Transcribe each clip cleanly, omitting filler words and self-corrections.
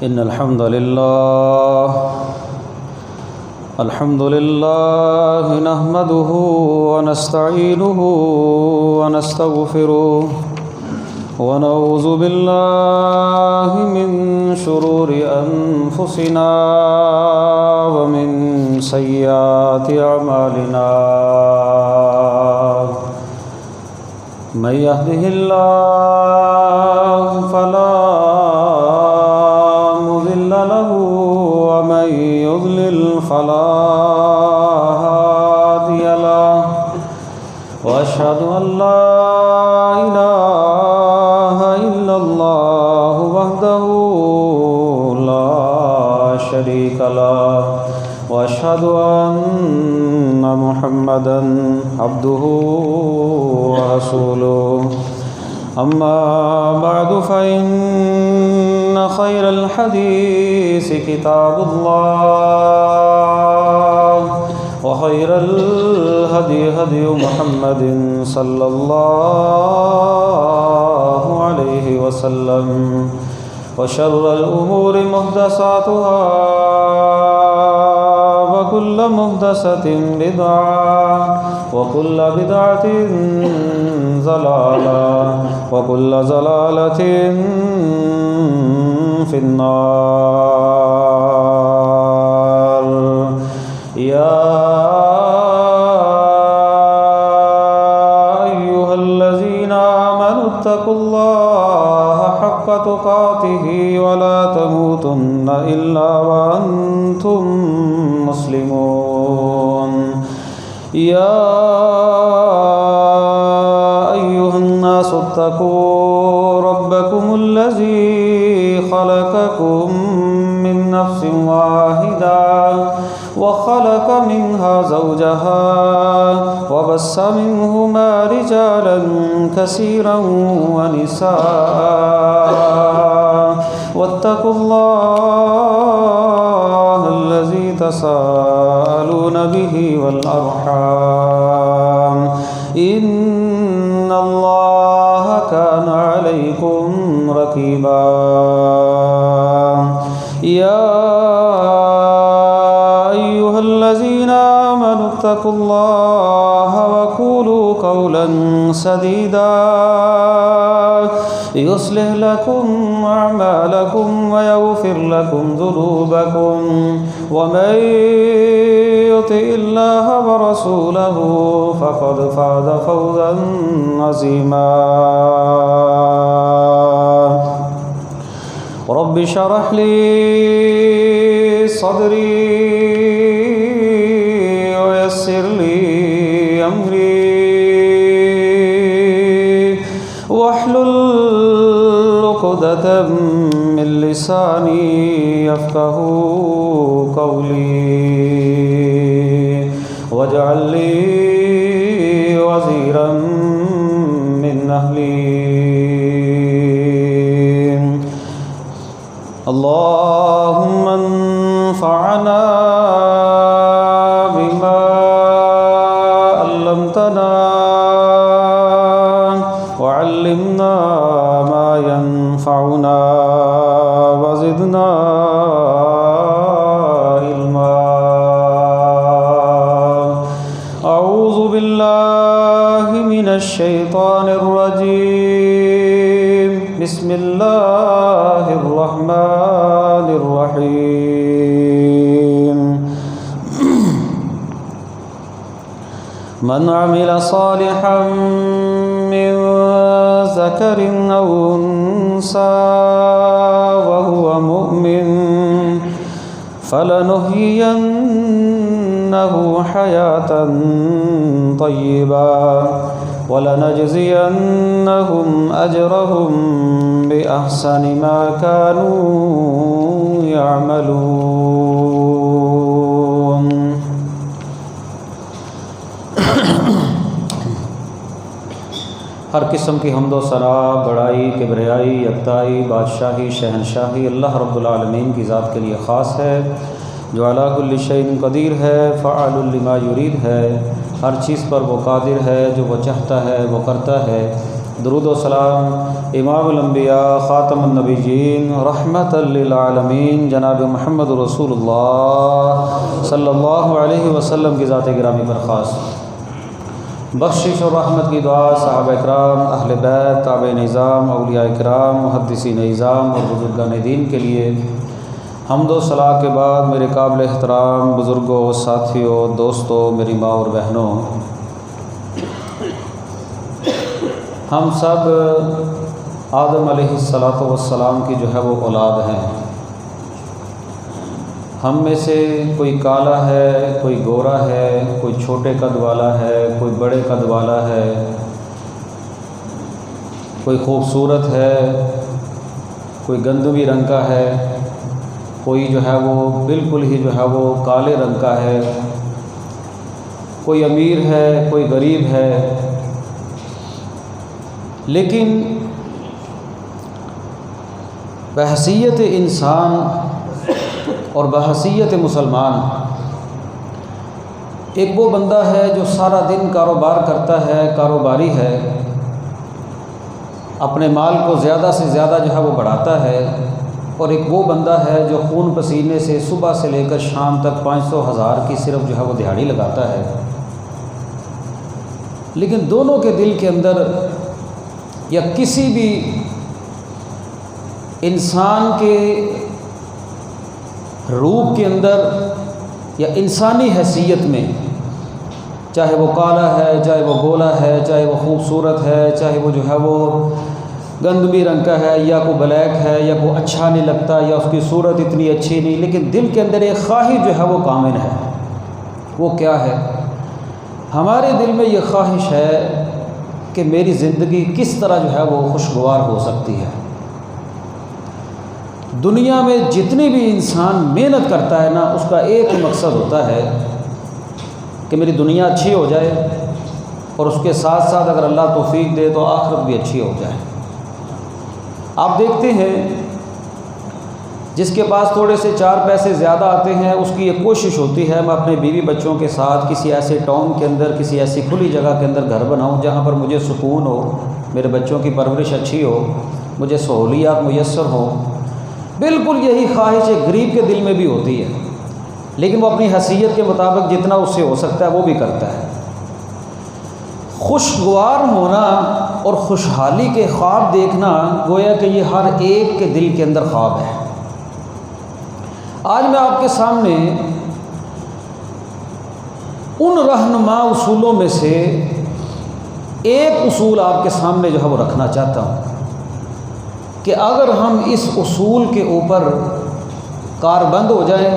إن الحمد لله نحمده ونستعينه ونستغفره ونعوذ بالله من شرور أنفسنا ومن سيئات أعمالنا من يهده الله فلا مضل له ومن يضلل فلا هادي له وأشهد أن لا إله إلا الله وحده لا شريك له وأشهد أن محمدًا عبده ورسوله أما بعد فإن خير الحديث كتاب الله وخير الهدي هدي محمد صلى الله عليه وسلم وشر الأمور محدثاتها وكل محدثة بدعة وكل بدعة ضلالة وكل ضلالة في النار يا أيها الذين آمنوا اتقوا الله حق تقاته ولا تموتن إلا وأنتم مسلمون يا أيها الناس اتقوا ربكم الذي خلقكم من نفس واحدة وخلق منها زوجها وبث منهما رجالا كثيرا ونساء واتقوا الله الذي تساءلون به والأرحام إن الله كان عليكم رقيبا يا أيها الذين آمنوا اتقوا الله وقولوا قولا سديدا يصلح لكم أعمالكم ويغفر لكم ذنوبكم ومن يطع الله ورسوله فقد فاز فوزا عظيما رب اشرح لي صدري ويسر لي أمري واحلل عقدة من لساني يفقه قولي واجعل لي وزيرا من أهلي اللهم انفعنا بما علمتنا وعلمنا ما ينفعنا وزدنا علما أعوذ بالله من الشيطان الرجيم بسم الله الرحمن الرحيم من عمل صالحا من ذكر أو أنثى وهو مؤمن فلنحيينه حياة طيبة ولنجزينهم أجرهم بأحسن ما كانوا يعملون ہر قسم کی حمد و ثنا، بڑائی، کبریائی، یکتائی، بادشاہی، شہنشاہی اللہ رب العالمین کی ذات کے لیے خاص ہے، جو علی کل شیء قدیر ہے، فعال لما یرید ہے، ہر چیز پر وہ قادر ہے، جو وہ چاہتا ہے وہ کرتا ہے۔ درود و سلام امام الانبیاء خاتم النبیین رحمت للعالمین جناب محمد رسول اللہ صلی اللہ علیہ وسلم کی ذات گرامی پر خاص بخشش اور رحمت کی دعا صحابہ اکرام، اہل بیت، تابعین نظام، اولیاء کرام، محدثین نظام اور بزرگان دین کے لیے حمد و ثنا کے بعد میرے قابل احترام بزرگوں، ساتھیوں، دوستوں، میری ماں اور بہنوں، ہم سب آدم علیہ السلام کی جو ہے وہ اولاد ہیں۔ ہم میں سے کوئی کالا ہے، کوئی گورا ہے، کوئی چھوٹے قد والا ہے، کوئی بڑے قد والا ہے، کوئی خوبصورت ہے، کوئی گندمی رنگ کا ہے، کوئی جو ہے وہ بالکل ہی جو ہے وہ کالے رنگ کا ہے، کوئی امیر ہے، کوئی غریب ہے، لیکن بحیثیت انسان اور بحیثیت مسلمان ایک وہ بندہ ہے جو سارا دن کاروبار کرتا ہے، کاروباری ہے، اپنے مال کو زیادہ سے زیادہ جو ہے وہ بڑھاتا ہے، اور ایک وہ بندہ ہے جو خون پسینے سے صبح سے لے کر شام تک 500,000 کی صرف جو ہے وہ دہاڑی لگاتا ہے۔ لیکن دونوں کے دل کے اندر یا کسی بھی انسان کے روپ کے اندر یا انسانی حیثیت میں، چاہے وہ کالا ہے، چاہے وہ گولا ہے، چاہے وہ خوبصورت ہے، چاہے وہ جو ہے وہ گندمی رنگ کا ہے، یا کوئی بلیک ہے، یا کوئی اچھا نہیں لگتا، یا اس کی صورت اتنی اچھی نہیں، لیکن دل کے اندر ایک خواہش جو ہے وہ کامن ہے۔ وہ کیا ہے؟ ہمارے دل میں یہ خواہش ہے کہ میری زندگی کس طرح جو ہے وہ خوشگوار ہو سکتی ہے۔ دنیا میں جتنی بھی انسان محنت کرتا ہے نا، اس کا ایک مقصد ہوتا ہے کہ میری دنیا اچھی ہو جائے، اور اس کے ساتھ ساتھ اگر اللہ توفیق دے تو آخرت بھی اچھی ہو جائے۔ آپ دیکھتے ہیں جس کے پاس تھوڑے سے 4 پیسے زیادہ آتے ہیں، اس کی یہ کوشش ہوتی ہے میں اپنے بیوی بچوں کے ساتھ کسی ایسے ٹاؤن کے اندر، کسی ایسی کھلی جگہ کے اندر گھر بناؤں جہاں پر مجھے سکون ہو، میرے بچوں کی پرورش اچھی ہو، مجھے سہولیات میسر ہوں۔ بالکل یہی خواہش ایک غریب کے دل میں بھی ہوتی ہے، لیکن وہ اپنی حیثیت کے مطابق جتنا اس سے ہو سکتا ہے وہ بھی کرتا ہے۔ خوشگوار ہونا اور خوشحالی کے خواب دیکھنا گویا کہ یہ ہر ایک کے دل کے اندر خواب ہے۔ آج میں آپ کے سامنے ان رہنما اصولوں میں سے ایک اصول آپ کے سامنے جو ہے وہ رکھنا چاہتا ہوں کہ اگر ہم اس اصول کے اوپر کاربند ہو جائیں،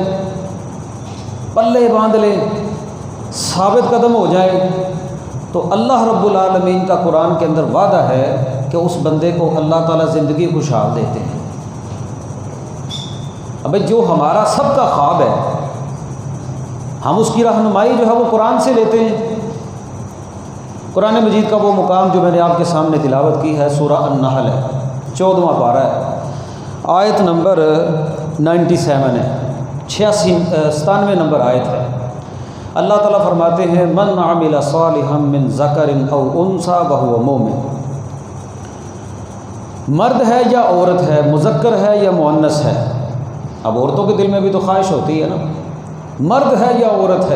پلے باندھ لیں، ثابت قدم ہو جائیں، تو اللہ رب العالمین کا قرآن کے اندر وعدہ ہے کہ اس بندے کو اللہ تعالیٰ زندگی خوشحال دیتے ہیں۔ اب جو ہمارا سب کا خواب ہے، ہم اس کی رہنمائی جو ہے وہ قرآن سے لیتے ہیں۔ قرآن مجید کا وہ مقام جو میں نے آپ کے سامنے تلاوت کی ہے سورہ النحل ہے، 14واں پارہ ہے، آیت نمبر 97 ہے، 97 نمبر آیت ہے۔ اللہ تعالیٰ فرماتے ہیں من عمل صالحا من ذکر او انثی وہو مومن، مرد ہے یا عورت ہے، مذکر ہے یا مؤنث ہے۔ اب عورتوں کے دل میں بھی تو خواہش ہوتی ہے نا، مرد ہے یا عورت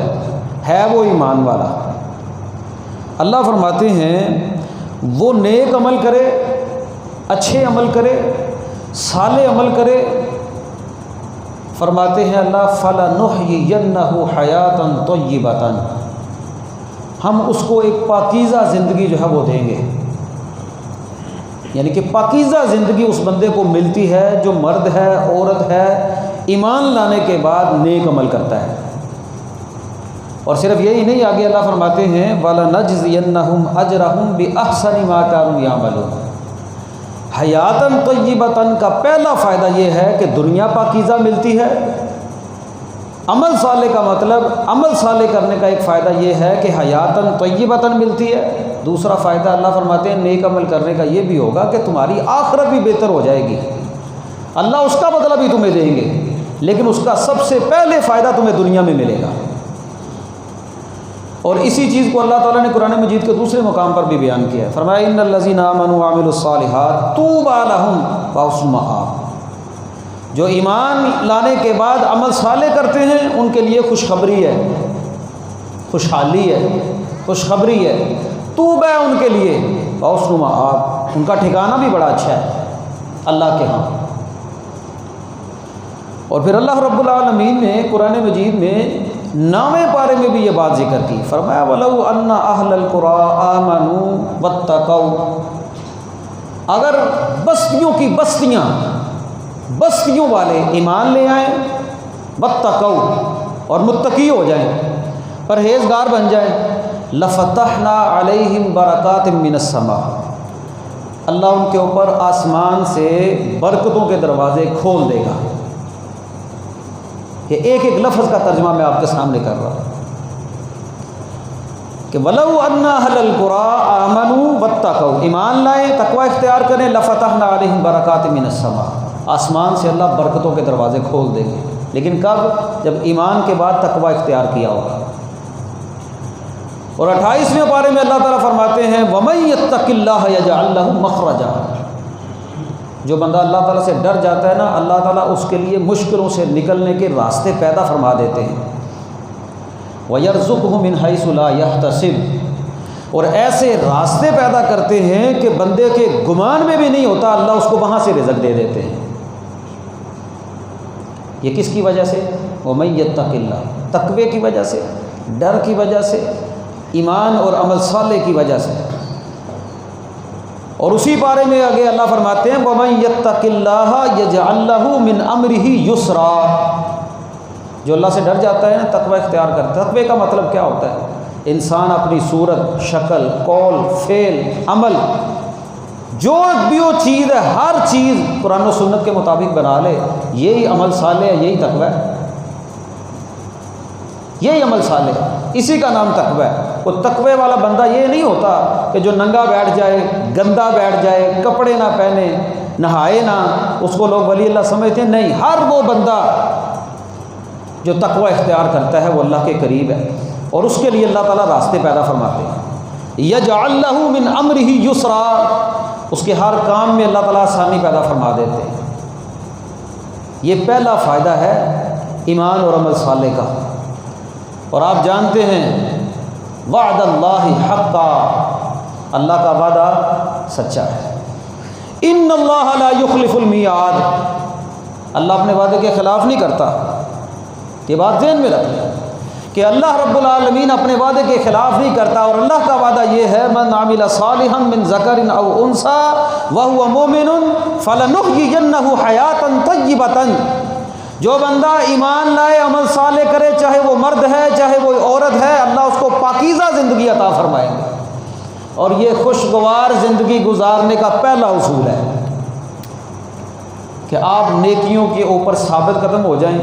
ہے وہ ایمان والا۔ اللہ فرماتے ہیں وہ نیک عمل کرے، اچھے عمل کرے، صالح عمل کرے، فرماتے ہیں اللہ فَلَنُحْيِيَنَّهُ حَيَاةً طَيِّبَةً، ہم اس کو ایک پاکیزہ زندگی جو ہے وہ دیں گے۔ یعنی کہ پاکیزہ زندگی اس بندے کو ملتی ہے جو مرد ہے، عورت ہے، ایمان لانے کے بعد نیک عمل کرتا ہے۔ اور صرف یہی نہیں، آگے اللہ فرماتے ہیں وَلَنَجْزِيَنَّهُمْ أَجْرَهُمْ بِأَحْسَنِ مَا كَانُوا يَعْمَلُونَ۔ حیاتاً طیبتاً کا پہلا فائدہ یہ ہے کہ دنیا پاکیزہ ملتی ہے۔ عمل صالح کا مطلب، عمل صالح کرنے کا ایک فائدہ یہ ہے کہ حیاتاً طیبتاً ملتی ہے۔ دوسرا فائدہ اللہ فرماتے ہیں نیک عمل کرنے کا یہ بھی ہوگا کہ تمہاری آخرت بھی بہتر ہو جائے گی۔ اللہ اس کا بدلہ بھی تمہیں دیں گے، لیکن اس کا سب سے پہلے فائدہ تمہیں دنیا میں ملے گا۔ اور اسی چیز کو اللہ تعالیٰ نے قرآن مجید کے دوسرے مقام پر بھی بیان کیا ہے، فرمایا ان الذین آمنوا وعملوا الصالحات طوبی لہم وحسن مآب، جو ایمان لانے کے بعد عمل صالح کرتے ہیں ان کے لیے خوشخبری ہے، خوشحالی ہے، خوشخبری ہے، طوبی ہے ان کے لیے وحسن مآب، ان کا ٹھکانہ بھی بڑا اچھا ہے اللہ کے ہاں۔ اور پھر اللہ رب العالمین نے قرآن مجید میں 9ویں پارے میں بھی یہ بات ذکر کی، فرمایا وَلَوْ أَنَّ أَهْلَ الْقُرَىٰ آمَنُوا وَاتَّقَوْا، اگر بستیوں کی بستیوں والے ایمان لے آئیں، وَاتَّقَوْا اور متقی ہو جائیں، پرہیزگار بن جائیں، لَفَتَحْنَا عَلَيْهِمْ بَرَكَاتٍ مِّنَ السَّمَاءِ، اللہ ان کے اوپر آسمان سے برکتوں کے دروازے کھول دے گا۔ یہ ایک ایک لفظ کا ترجمہ میں آپ کے سامنے کر رہا ہوں کہ وَلَوْ أَنَّ أَهْلَ الْقُرَىٰ آمَنُوا وَاتَّقَوْا، ایمان لائیں، تقوی اختیار کریں، لَفَتَحْنَا عَلَيْهِمْ بَرَكَاتٍ مِّنَ السَّمَاءِ، آسمان سے اللہ برکتوں کے دروازے کھول دیں گے، لیکن کب؟ جب ایمان کے بعد تقوی اختیار کیا ہوگا۔ اور 28ویں پارے میں اللہ تعالیٰ فرماتے ہیں وَمَن يَتَّقِ اللَّهَ يَجْعَل لَّهُ مَخْرَجًا، جو بندہ اللہ تعالیٰ سے ڈر جاتا ہے نا، اللہ تعالیٰ اس کے لیے مشکلوں سے نکلنے کے راستے پیدا فرما دیتے ہیں، وَيَرْزُقْهُ مِنْ حَيْثُ لَا يَحْتَسِبُ، اور ایسے راستے پیدا کرتے ہیں کہ بندے کے گمان میں بھی نہیں ہوتا، اللہ اس کو وہاں سے رزق دے دیتے ہیں۔ یہ کس کی وجہ سے؟ وَمَن يَتَّقِ اللَّهَ، تقوی کی وجہ سے، ڈر کی وجہ سے، ایمان اور عمل صالح کی وجہ سے۔ اور اسی بارے میں آگے اللہ فرماتے ہیں وَمَن يَتَّقِ اللَّهَ يَجْعَل لَّهُ مِنْ أَمْرِهِ يُسْرًا، جو اللہ سے ڈر جاتا ہے نا، تقوی اختیار کرتا ہے۔ تقوی کا مطلب کیا ہوتا ہے؟ انسان اپنی صورت، شکل، قول، فعل، عمل، جو بھی وہ چیز ہے، ہر چیز قرآن و سنت کے مطابق بنا لے، یہی عمل صالح ہے، یہی تقوی ہے، یہی عمل صالح ہے، اسی کا نام تقوی ہے۔ وہ تقوی والا بندہ یہ نہیں ہوتا کہ جو ننگا بیٹھ جائے، گندا بیٹھ جائے، کپڑے نہ پہنے، نہائے نہ، اس کو لوگ ولی اللہ سمجھتے ہیں، نہیں، ہر وہ بندہ جو تقوی اختیار کرتا ہے وہ اللہ کے قریب ہے، اور اس کے لیے اللہ تعالیٰ راستے پیدا فرماتے ہیں۔ یجعل لہ من امرہ یسرا، اس کے ہر کام میں اللہ تعالیٰ آسانی پیدا فرما دیتے ہیں۔ یہ پہلا فائدہ ہے ایمان اور عمل صالح کا۔ اور آپ جانتے ہیں وعد اللہ حقا، اللہ کا وعدہ سچا ہے۔ ان اللہ لا یخلف المیعاد، اللہ اپنے وعدے کے خلاف نہیں کرتا۔ یہ بات ذہن میں رکھیں کہ اللہ رب العالمین اپنے وعدے کے خلاف نہیں کرتا، اور اللہ کا وعدہ یہ ہے من عمل صالحا من ذکر او انثی وهو مؤمن فلنحیینہ حیاتا طیبۃ، جو بندہ ایمان لائے، عمل صالح کرے، چاہے وہ مرد ہے چاہے وہ عورت ہے، اللہ اس کو پاکیزہ زندگی عطا فرمائیں گے۔ اور یہ خوشگوار زندگی گزارنے کا پہلا اصول ہے کہ آپ نیکیوں کے اوپر ثابت قدم ہو جائیں،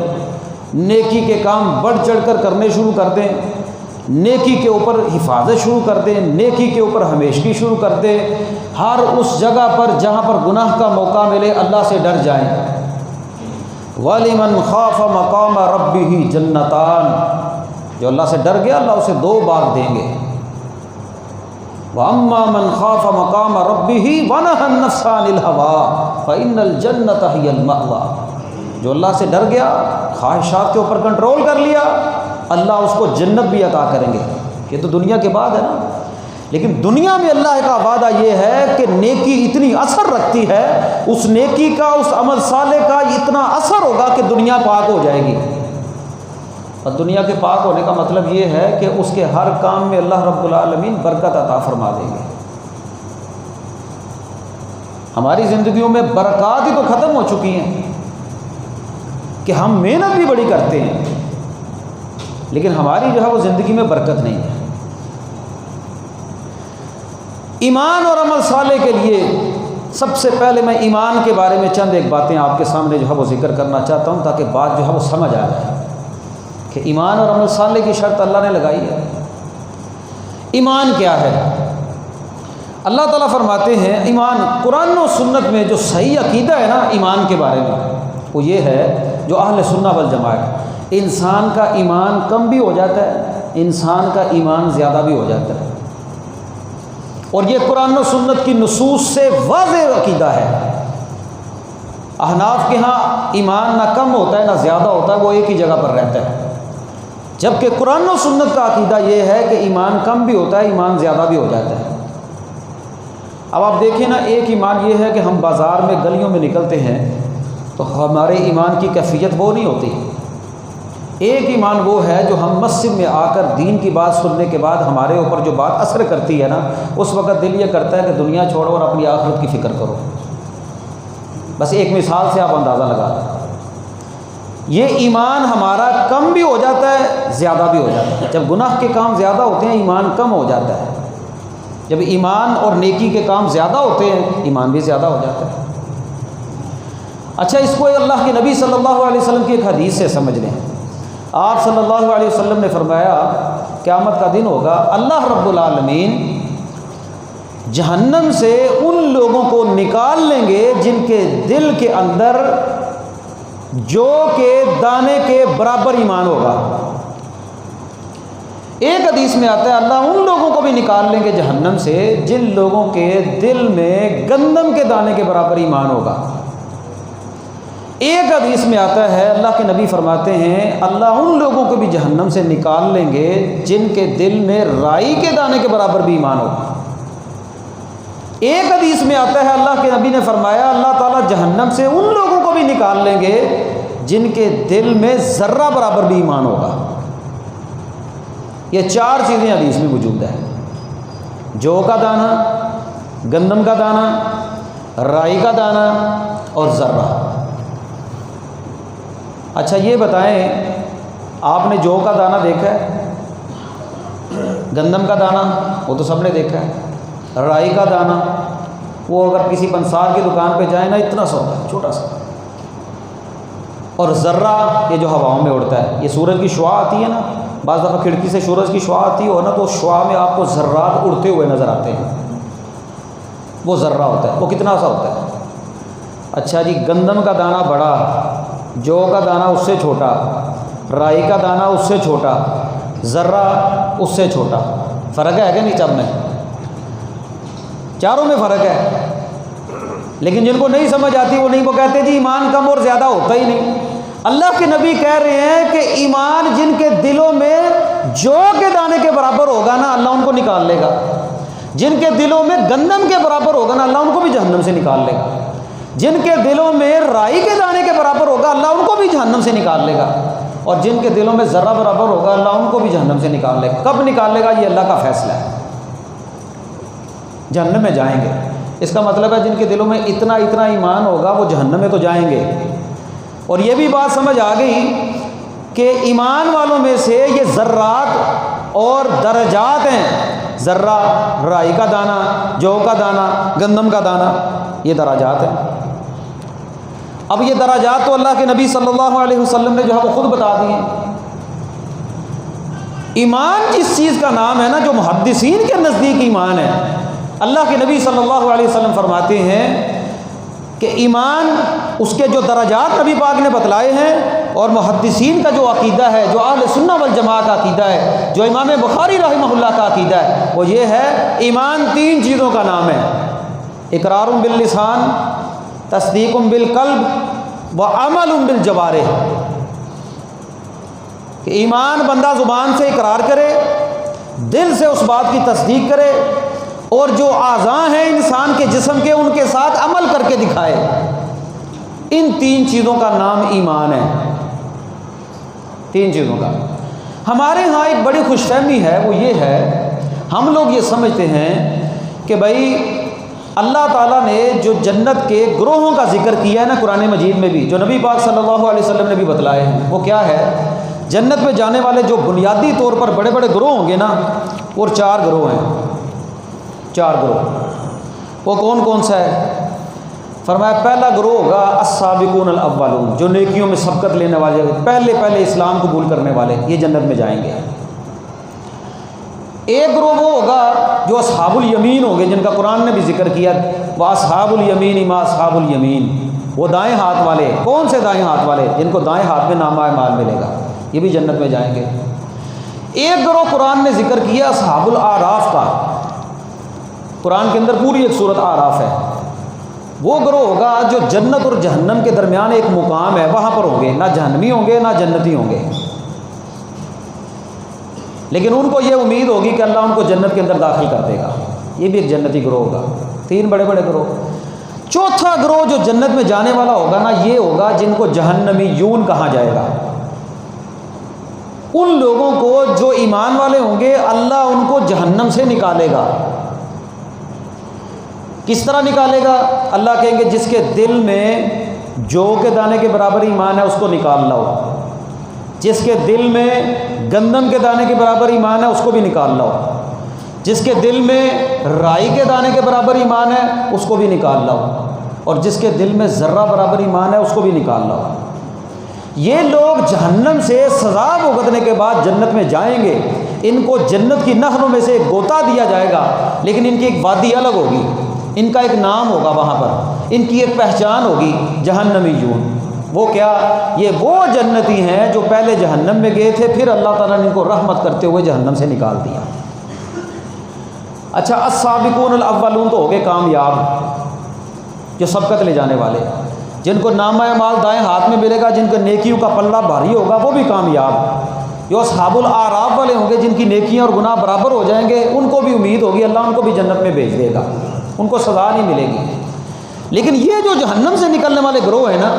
نیکی کے کام بڑھ چڑھ کر کرنے شروع کر دیں، نیکی کے اوپر حفاظت شروع کر دیں، نیکی کے اوپر ہمیشگی شروع کر دیں، ہر اس جگہ پر جہاں پر گناہ کا موقع ملے اللہ سے ڈر جائیں۔ وَلِمَنْ خَافَ مَقَامَ رَبِّهِ جَنَّتَانِ، جو اللہ سے ڈر گیا اللہ اسے 2 باغ دیں گے۔ وَأَمَّا مَنْ خَافَ مَقَامَ رَبِّهِ وَنَهَى النَّفْسَ عَنِ الْهَوَىٰ فَإِنَّ الْجَنَّةَ هِيَ الْمَأْوَىٰ، جو اللہ سے ڈر گیا، خواہشات کے اوپر کنٹرول کر لیا، اللہ اس کو جنت بھی عطا کریں گے۔ یہ تو دنیا کے بعد ہے نا، لیکن دنیا میں اللہ کا وعدہ یہ ہے کہ نیکی اتنی اثر رکھتی ہے، اس نیکی کا، اس عمل صالح کا اتنا اثر ہوگا کہ دنیا پاک ہو جائے گی۔ اور دنیا کے پاک ہونے کا مطلب یہ ہے کہ اس کے ہر کام میں اللہ رب العالمین برکت عطا فرما دیں گے۔ ہماری زندگیوں میں برکات ہی تو ختم ہو چکی ہیں کہ ہم محنت بھی بڑی کرتے ہیں لیکن ہماری جو ہے وہ زندگی میں برکت نہیں ہے۔ ایمان اور عمل صالح کے لیے سب سے پہلے میں ایمان کے بارے میں چند ایک باتیں آپ کے سامنے جو ہے وہ ذکر کرنا چاہتا ہوں تاکہ بات جو ہے وہ سمجھ آ جائے کہ ایمان اور عمل صالح کی شرط اللہ نے لگائی ہے۔ ایمان کیا ہے؟ اللہ تعالیٰ فرماتے ہیں ایمان، قرآن و سنت میں جو صحیح عقیدہ ہے نا ایمان کے بارے میں، وہ یہ ہے جو اہل سنہ والجماعت، انسان کا ایمان کم بھی ہو جاتا ہے انسان کا ایمان زیادہ بھی ہو جاتا ہے، اور یہ قرآن و سنت کی نصوص سے واضح عقیدہ ہے۔ احناف کے ہاں ایمان نہ کم ہوتا ہے نہ زیادہ ہوتا ہے، وہ ایک ہی جگہ پر رہتا ہے، جبکہ قرآن و سنت کا عقیدہ یہ ہے کہ ایمان کم بھی ہوتا ہے، ایمان زیادہ بھی ہو جاتا ہے۔ اب آپ دیکھیں نا، ایک ایمان یہ ہے کہ ہم بازار میں گلیوں میں نکلتے ہیں تو ہمارے ایمان کی کیفیت وہ نہیں ہوتی۔ ایک ایمان وہ ہے جو ہم مسجد میں آ کر دین کی بات سننے کے بعد ہمارے اوپر جو بات اثر کرتی ہے نا، اس وقت دل یہ کرتا ہے کہ دنیا چھوڑو اور اپنی آخرت کی فکر کرو۔ بس ایک مثال سے آپ اندازہ لگا لیں۔ یہ ایمان ہمارا کم بھی ہو جاتا ہے، زیادہ بھی ہو جاتا ہے۔ جب گناہ کے کام زیادہ ہوتے ہیں ایمان کم ہو جاتا ہے، جب ایمان اور نیکی کے کام زیادہ ہوتے ہیں ایمان بھی زیادہ ہو جاتا ہے۔ اچھا، اس کو اللہ کے نبی صلی اللہ علیہ وسلم کی ایک حدیث سے سمجھ لیں۔ آپ صلی اللہ علیہ وسلم نے فرمایا قیامت کا دن ہوگا، اللہ رب العالمین جہنم سے ان لوگوں کو نکال لیں گے جن کے دل کے اندر جو کہ دانے کے برابر ایمان ہوگا۔ ایک حدیث میں آتا ہے اللہ ان لوگوں کو بھی نکال لیں گے جہنم سے جن لوگوں کے دل میں گندم کے دانے کے برابر ایمان ہوگا۔ ایک حدیث میں آتا ہے اللہ کے نبی فرماتے ہیں اللہ ان لوگوں کو بھی جہنم سے نکال لیں گے جن کے دل میں رائی کے دانے کے برابر بھی ایمان ہوگا۔ ایک حدیث میں آتا ہے اللہ کے نبی نے فرمایا اللہ تعالیٰ جہنم سے ان لوگوں کو بھی نکال لیں گے جن کے دل میں ذرہ برابر بھی ایمان ہوگا۔ یہ چار چیزیں حدیث میں موجود ہیں: جو کا دانہ، گندم کا دانہ، رائی کا دانہ اور ذرہ۔ اچھا یہ بتائیں، آپ نے جو کا دانہ دیکھا ہے؟ گندم کا دانہ وہ تو سب نے دیکھا ہے۔ رائی کا دانہ وہ اگر کسی پنسار کی دکان پہ جائیں نا اتنا سا ہوتا ہے، چھوٹا سا۔ اور ذرہ یہ جو ہواؤں میں اڑتا ہے، یہ سورج کی شعاع آتی ہے نا، بعض دفعہ کھڑکی سے سورج کی شعاع آتی ہو نا تو شعاع میں آپ کو ذرات اڑتے ہوئے نظر آتے ہیں، وہ ذرہ ہوتا ہے۔ وہ کتنا سا ہوتا ہے؟ اچھا جی، گندم کا دانہ بڑا، جو کا دانہ اس سے چھوٹا، رائی کا دانہ اس سے چھوٹا، ذرہ اس سے چھوٹا۔ فرق ہے کہ نہیں؟ سب میں، چاروں میں فرق ہے۔ لیکن جن کو نہیں سمجھ آتی وہ نہیں، وہ کہتے جی ایمان کم اور زیادہ ہوتا ہی نہیں۔ اللہ کے نبی کہہ رہے ہیں کہ ایمان جن کے دلوں میں جو کے دانے کے برابر ہوگا نا اللہ ان کو نکال لے گا، جن کے دلوں میں گندم کے برابر ہوگا نا اللہ ان کو بھی جہنم سے نکال لے گا، جن کے دلوں میں رائی کے دانے کے برابر ہوگا اللہ ان کو بھی جہنم سے نکال لے گا، اور جن کے دلوں میں ذرہ برابر ہوگا اللہ ان کو بھی جہنم سے نکال لے گا۔ کب نکال لے گا یہ اللہ کا فیصلہ ہے۔ جہنم میں جائیں گے، اس کا مطلب ہے جن کے دلوں میں اتنا ایمان ہوگا وہ جہنم میں تو جائیں گے۔ اور یہ بھی بات سمجھ آ گئی کہ ایمان والوں میں سے یہ ذرات اور درجات ہیں، ذرہ، رائی کا دانہ، جو کا دانہ، گندم کا دانہ، یہ درجات ہیں۔ اب یہ درجات تو اللہ کے نبی صلی اللہ علیہ وسلم نے جو ہے وہ خود بتا دیے۔ ایمان جس چیز کا نام ہے نا جو محدثین کے نزدیک ایمان ہے، اللہ کے نبی صلی اللہ علیہ وسلم فرماتے ہیں کہ ایمان اس کے جو درجات نبی پاک نے بتلائے ہیں، اور محدثین کا جو عقیدہ ہے، جو اہل سنہ والجماعت کا عقیدہ ہے، جو امام بخاری رحمہ اللہ کا عقیدہ ہے، وہ یہ ہے ایمان تین چیزوں کا نام ہے: اقرار باللسان، تصدیق بالقلب، وعمل بالجوارح۔ کہ ایمان بندہ زبان سے اقرار کرے، دل سے اس بات کی تصدیق کرے، اور جو اعضاء ہیں انسان کے جسم کے ان کے ساتھ عمل کر کے دکھائے۔ ان تین چیزوں کا نام ایمان ہے، تین چیزوں کا۔ ہمارے ہاں ایک بڑی خوش فہمی ہے، وہ یہ ہے ہم لوگ یہ سمجھتے ہیں کہ بھائی اللہ تعالیٰ نے جو جنت کے گروہوں کا ذکر کیا ہے نا قرآن مجید میں بھی، جو نبی پاک صلی اللہ علیہ وسلم نے بھی بتلائے ہیں، وہ کیا ہے؟ جنت میں جانے والے جو بنیادی طور پر بڑے بڑے گروہ ہوں گے نا، وہ چار گروہ ہیں، چار گروہ۔ وہ کون کون سا ہے؟ فرمایا پہلا گروہ ہوگا السابقون الاولون، جو نیکیوں میں سبقت لینے والے، پہلے اسلام قبول کرنے والے، یہ جنت میں جائیں گے۔ ایک گروہ وہ ہوگا جو اصحاب الیمین ہوں گے، جن کا قرآن نے بھی ذکر کیا، واصحاب الیمین ما اصحاب الیمین، وہ دائیں ہاتھ والے۔ کون سے دائیں ہاتھ والے؟ جن کو دائیں ہاتھ میں نامہ اعمال ملے گا، یہ بھی جنت میں جائیں گے۔ ایک گروہ قرآن نے ذکر کیا اصحاب الاعراف کا، قرآن کے اندر پوری ایک سورت اعراف ہے، وہ گروہ ہوگا جو جنت اور جہنم کے درمیان ایک مقام ہے وہاں پر ہوں گے، نہ جہنمی ہوں گے نہ جنتی ہوں گے، لیکن ان کو یہ امید ہوگی کہ اللہ ان کو جنت کے اندر داخل کر دے گا، یہ بھی ایک جنتی گروہ ہوگا۔ تین بڑے بڑے گروہ۔ چوتھا گروہ جو جنت میں جانے والا ہوگا نا، یہ ہوگا جن کو جہنمیون کہا جائے گا۔ ان لوگوں کو جو ایمان والے ہوں گے اللہ ان کو جہنم سے نکالے گا۔ کس طرح نکالے گا؟ اللہ کہیں گے جس کے دل میں جو کے دانے کے برابر ایمان ہے اس کو نکال لاؤ، جس کے دل میں گندم کے دانے کے برابر ایمان ہے اس کو بھی نکال لاؤ، جس کے دل میں رائی کے دانے کے برابر ایمان ہے اس کو بھی نکال لاؤ، اور جس کے دل میں ذرہ برابر ایمان ہے اس کو بھی نکال لاؤ۔ یہ لوگ جہنم سے سزا بھگتنے کے بعد جنت میں جائیں گے، ان کو جنت کی نہروں میں سے ایک غوطہ دیا جائے گا، لیکن ان کی ایک وادی الگ ہوگی، ان کا ایک نام ہوگا، وہاں پر ان کی ایک پہچان ہوگی، جہنمیون۔ وہ کیا؟ یہ وہ جنتی ہیں جو پہلے جہنم میں گئے تھے، پھر اللہ تعالیٰ نے ان کو رحمت کرتے ہوئے جہنم سے نکال دیا۔ اچھا، السابقون الاولون تو ہو گئے کامیاب، جو سبقت لے جانے والے، جن کو نامہ اعمال دائیں ہاتھ میں ملے گا، جن کے نیکیوں کا پلہ بھاری ہوگا، وہ بھی کامیاب۔ جو اصحاب الاعراف والے ہوں گے، جن کی نیکیاں اور گناہ برابر ہو جائیں گے، ان کو بھی امید ہوگی اللہ ان کو بھی جنت میں بھیج دے گا، ان کو سزا نہیں ملے گی۔ لیکن یہ جو جہنم سے نکلنے والے گروہ ہیں نا،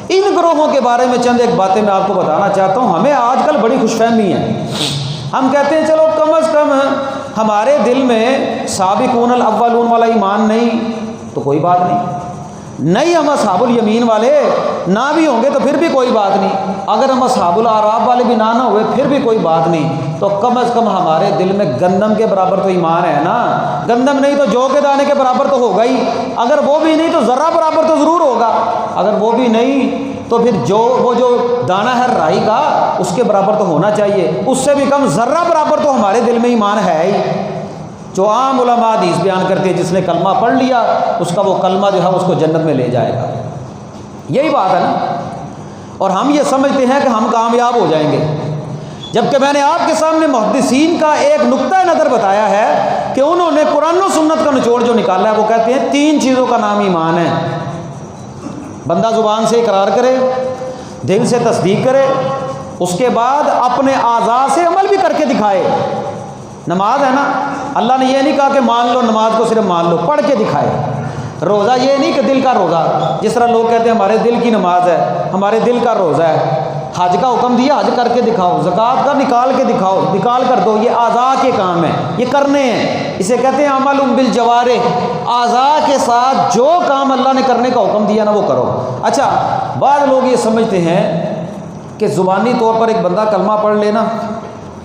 ان گروہوں کے بارے میں چند ایک باتیں میں آپ کو بتانا چاہتا ہوں۔ ہمیں آج کل بڑی خوش فہمی ہے، ہم کہتے ہیں چلو کم از کم ہمارے دل میں سابقون الاولون والا ایمان نہیں تو کوئی بات نہیں، ہم اصحاب الیمین والے نہ بھی ہوں گے تو پھر بھی کوئی بات نہیں، اگر ہم اصحاب الاعراف والے بھی نہ ہوئے پھر بھی کوئی بات نہیں، تو کم از کم ہمارے دل میں گندم کے برابر تو ایمان ہے نا۔ گندم نہیں تو جو کے دانے کے برابر تو ہوگا ہی، اگر وہ بھی نہیں تو ذرہ برابر تو ضرور ہوگا، اگر وہ بھی نہیں تو پھر وہ جو دانہ ہے رائی کا اس کے برابر تو ہونا چاہیے، اس سے بھی کم ذرہ برابر تو ہمارے دل میں ایمان ہے ہی۔ جو عام علماء حدیث بیان کرتے ہیں جس نے کلمہ پڑھ لیا اس کا وہ کلمہ جو ہے اس کو جنت میں لے جائے گا، یہی بات ہے نا۔ اور ہم یہ سمجھتے ہیں کہ ہم کامیاب ہو جائیں گے، جبکہ میں نے آپ کے سامنے محدثین کا ایک نقطہ نظر بتایا ہے کہ انہوں نے قرآن و سنت کا نچوڑ جو نکالا ہے، وہ کہتے ہیں تین چیزوں کا نام ایمان ہے۔ بندہ زبان سے اقرار کرے، دل سے تصدیق کرے، اس کے بعد اپنے اعضاء سے عمل بھی کر کے دکھائے۔ نماز ہے نا، اللہ نے یہ نہیں کہا کہ مان لو نماز کو، صرف مان لو، پڑھ کے دکھائے۔ روزہ یہ نہیں کہ دل کا روزہ، جس طرح لوگ کہتے ہیں ہمارے دل کی نماز ہے، ہمارے دل کا روزہ ہے۔ حج کا حکم دیا، حج کر کے دکھاؤ، زکوٰۃ کا نکال کے دکھاؤ، نکال کر دو، یہ اعضاء کے کام ہیں، یہ کرنے ہیں، اسے کہتے ہیں عمل بالجوارح، اعضاء کے ساتھ جو کام اللہ نے کرنے کا حکم دیا نا وہ کرو۔ اچھا، بعض لوگ یہ سمجھتے ہیں کہ زبانی طور پر ایک بندہ کلمہ پڑھ لینا،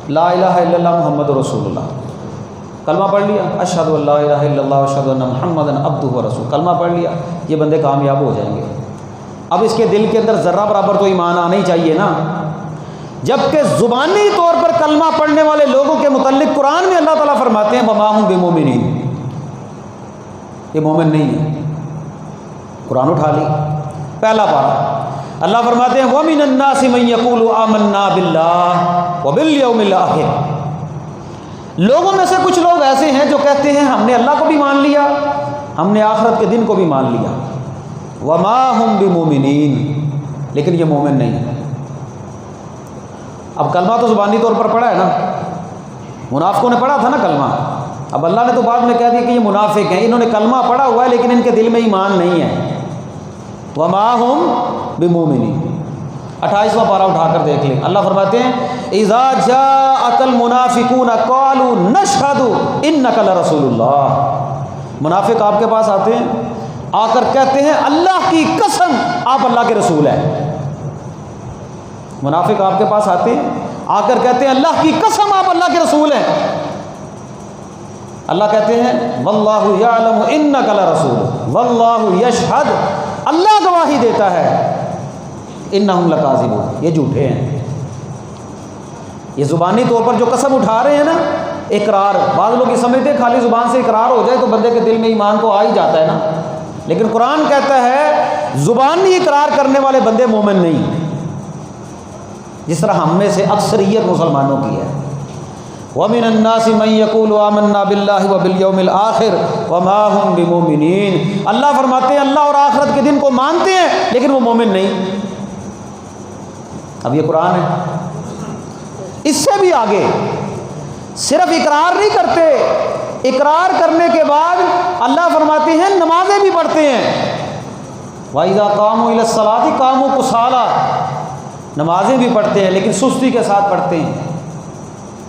لا الہ الا اللہ محمد رسول اللہ، کلمہ پڑھ لیا، اشہد ان لا الہ الا اللہ اشہد ان محمدا عبدہ ورسولہ، کلمہ پڑھ لیا، یہ بندے کامیاب ہو جائیں گے۔ اب اس کے دل کے اندر ذرہ برابر تو ایمان آنا ہی چاہیے نا، جبکہ زبانی طور پر کلمہ پڑھنے والے لوگوں کے متعلق قرآن میں اللہ تعالیٰ فرماتے ہیں وما ہم بمومنین، یہ مومن نہیں ہے۔ قرآن اٹھا لی، پہلا پارہ، اللہ فرماتے ہیں وَمِنَ النَّاسِ مَن يَقُولُ آمَنَّا بِاللَّهِ وَبِالْيَوْمِ الْآخِرِ، لوگوں میں سے کچھ لوگ ایسے ہیں جو کہتے ہیں ہم نے اللہ کو بھی مان لیا، ہم نے آخرت کے دن کو بھی مان لیا، وَمَا هُمْ بِمُؤْمِنِينَ، لیکن یہ مومن نہیں ہے۔ اب کلمہ تو زبانی طور پر پڑھا ہے نا، منافقوں نے پڑھا تھا نا کلمہ، اب اللہ نے تو بعد میں کہہ دیا کہ یہ منافق ہیں، انہوں نے کلمہ پڑھا ہوا ہے لیکن ان کے دل میں ایمان نہیں ہے۔ وَمَا هُمْ بِمُؤْمِنِينَ، 28واں پارہ اٹھا کر دیکھ لیں، اللہ فرماتے ہیں اِذَا جَاءَكَ الْمُنَافِقُونَ قَالُوا نَشْهَدُ إِنَّكَ لَرَسُولُ اللَّهِ، منافق آپ کے پاس آتے ہیں، آ کر کہتے ہیں اللہ کی قسم آپ اللہ کے رسول ہیں۔ منافق آپ کے پاس آتے ہیں، آ کر کہتے ہیں اللہ کی قسم آپ اللہ کے رسول ہیں۔ اللہ کہتے ہیں واللہ یعلم انک لرسول واللہ یشہد، اللہ گواہی دیتا ہے انہم لکاذبون، یہ جھوٹے ہیں۔ یہ زبانی طور پر جو قسم اٹھا رہے ہیں نا، اقرار، بعض لوگ یہ سمجھتے ہیں خالی زبان سے اقرار ہو جائے تو بندے کے دل میں ایمان تو آ ہی جاتا ہے نا، لیکن قرآن کہتا ہے زبانی اقرار کرنے والے بندے مومن نہیں، جس طرح ہم میں سے اکثریت مسلمانوں کی ہے۔ وَمِنَ النَّاسِ مَن يَقُولُ آمَنَّا بِاللَّهِ وَبِالْيَوْمِ الْآخِرِ وَمَا هُمْ بِمُؤْمِنِينَ۔ اللہ فرماتے ہیں اللہ اور آخرت کے دن کو مانتے ہیں لیکن وہ مومن نہیں۔ اب یہ قرآن ہے۔ اس سے بھی آگے صرف اقرار نہیں کرتے، اقرار کرنے کے بعد اللہ فرماتے ہیں نمازیں بھی پڑھتے ہیں۔ وَإِذَا قَامُوا إِلَى الصَّلَاةِ قَامُوا كُسَالَىٰ، نمازیں بھی پڑھتے ہیں لیکن سستی کے ساتھ پڑھتے ہیں۔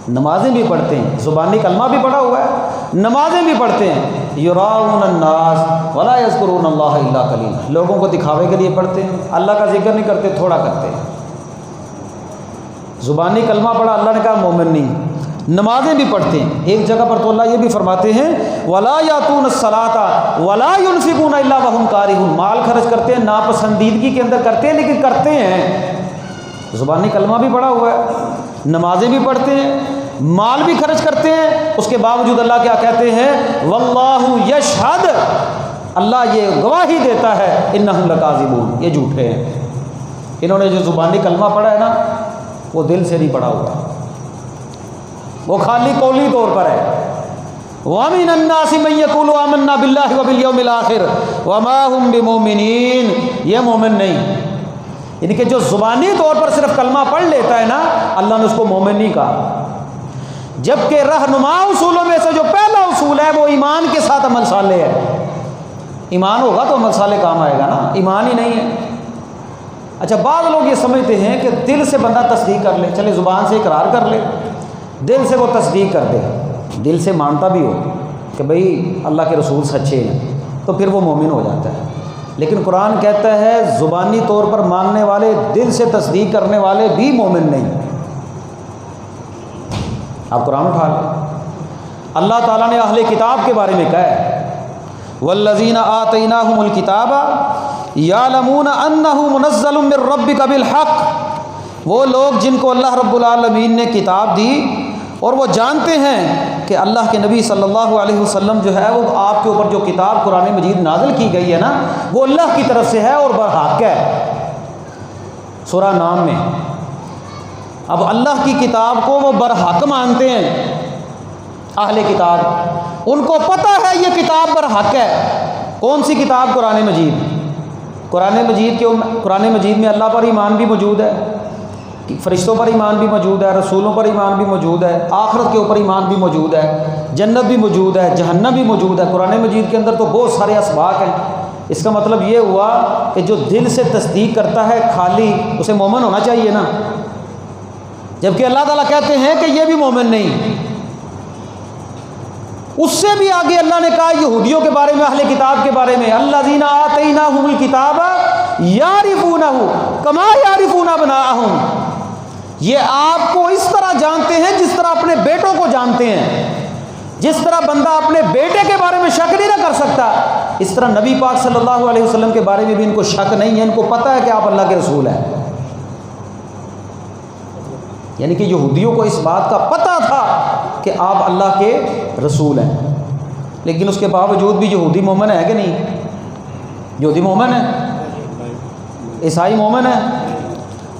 نمازیں بھی پڑھتے ہیں، زبانی کلمہ بھی پڑھا ہوا ہے، نمازیں بھی پڑھتے ہیں۔ یراؤن الناس ولا یذکرون اللہ الا قلیلا، لوگوں کو دکھاوے کے لیے پڑھتے ہیں، اللہ کا ذکر نہیں کرتے، تھوڑا کرتے ہیں۔ زبانی کلمہ پڑھا، اللہ نے کہا مومن نہیں۔ نمازیں بھی پڑھتے ہیں۔ ایک جگہ پر تو اللہ یہ بھی فرماتے ہیں ولا یاتون الصلاۃ ولا ينفقون الا وهم کارہون، مال خرچ کرتے ہیں ناپسندیدگی کے اندر کرتے ہیں لیکن کرتے ہیں۔ زبانی کلمہ بھی پڑھا ہوا ہے، نمازیں بھی پڑھتے ہیں، مال بھی خرچ کرتے ہیں، اس کے باوجود اللہ کیا کہتے ہیں واللہ یشہد، اللہ یہ گواہی دیتا ہے انہم لکاذبون، یہ جھوٹے ہیں۔ انہوں نے جو زبانی کلمہ پڑھا ہے نا وہ دل سے نہیں پڑھا ہوا، وہ خالی قولی طور پر ہے۔ وَمِنَ النَّاسِ مَن يَقُولُ آمَنَّا بِاللَّهِ وَبِالْيَوْمِ الْآخِرِ وَمَا هُمْ بِمُؤْمِنِينَ، یہ مومن نہیں۔ یعنی کہ جو زبانی طور پر صرف کلمہ پڑھ لیتا ہے نا، اللہ نے اس کو مومن نہیں کہا۔ جبکہ رہنما اصولوں میں سے جو پہلا اصول ہے وہ ایمان کے ساتھ عمل صالح ہے۔ ایمان ہوگا تو عمل صالح کام آئے گا نا، ایمان ہی نہیں ہے۔ اچھا بعض لوگ یہ سمجھتے ہیں کہ دل سے بندہ تصدیق کر لے، چلے زبان سے اقرار کر لے، دل سے وہ تصدیق کر دے، دل سے مانتا بھی ہو کہ بھئی اللہ کے رسول سچے ہیں، تو پھر وہ مومن ہو جاتا ہے۔ لیکن قرآن کہتا ہے زبانی طور پر ماننے والے، دل سے تصدیق کرنے والے بھی مومن نہیں۔ آپ قرآن اٹھا لیں، اللہ تعالیٰ نے اہل کتاب کے بارے میں کہا ہے والذین آتیناہم الکتاب یعلمون انہ منزل من ربک بالحق، وہ لوگ جن کو اللہ رب العالمین نے کتاب دی اور وہ جانتے ہیں کہ اللہ کے نبی صلی اللہ علیہ وسلم جو ہے وہ آپ کے اوپر جو کتاب قرآن مجید نازل کی گئی ہے نا وہ اللہ کی طرف سے ہے اور برحق ہے۔ سورہ نام میں اب اللہ کی کتاب کو وہ برحق مانتے ہیں اہل کتاب، ان کو پتہ ہے یہ کتاب برحق ہے۔ کون سی کتاب؟ قرآن مجید۔ قرآن مجید میں اللہ پر ایمان بھی موجود ہے، فرشتوں پر ایمان بھی موجود ہے، رسولوں پر ایمان بھی موجود ہے، آخرت کے اوپر ایمان بھی موجود ہے، جنت بھی موجود ہے، جہنم بھی موجود ہے۔ قرآن مجید کے اندر تو بہت سارے اسباق ہیں۔ اس کا مطلب یہ ہوا کہ جو دل سے تصدیق کرتا ہے خالی، اسے مومن ہونا چاہیے نا، جبکہ اللہ تعالیٰ کہتے ہیں کہ یہ بھی مومن نہیں۔ اس سے بھی آگے اللہ نے کہا یہودیوں کے بارے میں، اہل کتاب کے بارے میں الذین آتیناہم الکتاب یعرفونہ کما یعرفون ابناءہم، یہ آپ کو اس طرح جانتے ہیں جس طرح اپنے بیٹوں کو جانتے ہیں۔ جس طرح بندہ اپنے بیٹے کے بارے میں شک نہیں نہ کر سکتا، اس طرح نبی پاک صلی اللہ علیہ وسلم کے بارے میں بھی ان کو شک نہیں ہے، ان کو پتہ ہے کہ آپ اللہ کے رسول ہیں۔ یعنی کہ یہودیوں کو اس بات کا پتہ تھا کہ آپ اللہ کے رسول ہیں، لیکن اس کے باوجود بھی یہودی مومن ہے کہ نہیں؟ یہودی مومن ہے، عیسائی مومن ہے،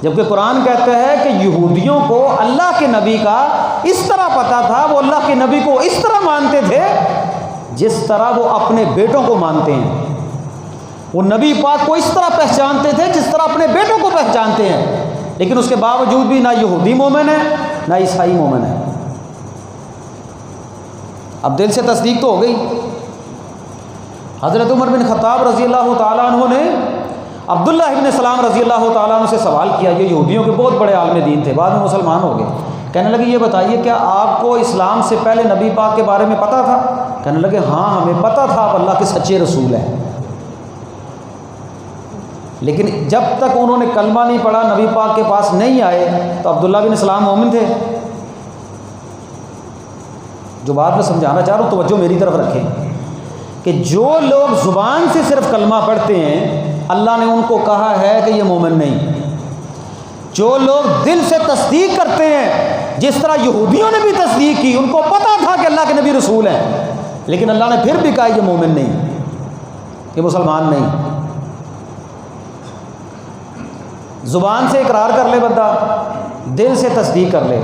جبکہ قرآن کہتا ہے کہ یہودیوں کو اللہ کے نبی کا اس طرح پتہ تھا، وہ اللہ کے نبی کو اس طرح مانتے تھے جس طرح وہ اپنے بیٹوں کو مانتے ہیں۔ وہ نبی پاک کو اس طرح پہچانتے تھے جس طرح اپنے بیٹوں کو پہچانتے ہیں، لیکن اس کے باوجود بھی نہ یہودی مومن ہے نہ عیسائی مومن ہے۔ اب دل سے تصدیق تو ہو گئی۔ حضرت عمر بن خطاب رضی اللہ تعالیٰ عنہ نے عبداللہ ابن سلام رضی اللہ تعالیٰ عنہ سے سوال کیا، یہ یہودیوں کے بہت بڑے عالم دین تھے، بعد میں مسلمان ہو گئے۔ کہنے لگے یہ بتائیے کیا آپ کو اسلام سے پہلے نبی پاک کے بارے میں پتہ تھا؟ کہنے لگے ہاں ہمیں پتہ تھا آپ اللہ کے سچے رسول ہیں، لیکن جب تک انہوں نے کلمہ نہیں پڑھا، نبی پاک کے پاس نہیں آئے، تو عبداللہ بن سلام مومن تھے۔ جو بات میں سمجھانا چاہ رہا ہوں توجہ میری طرف رکھیں کہ جو لوگ زبان سے صرف کلمہ پڑھتے ہیں اللہ نے ان کو کہا ہے کہ یہ مومن نہیں۔ جو لوگ دل سے تصدیق کرتے ہیں جس طرح یہودیوں نے بھی تصدیق کی، ان کو پتہ تھا کہ اللہ کے نبی رسول ہیں، لیکن اللہ نے پھر بھی کہا یہ مومن نہیں، یہ مسلمان نہیں۔ زبان سے اقرار کر لے بندہ، دل سے تصدیق کر لے،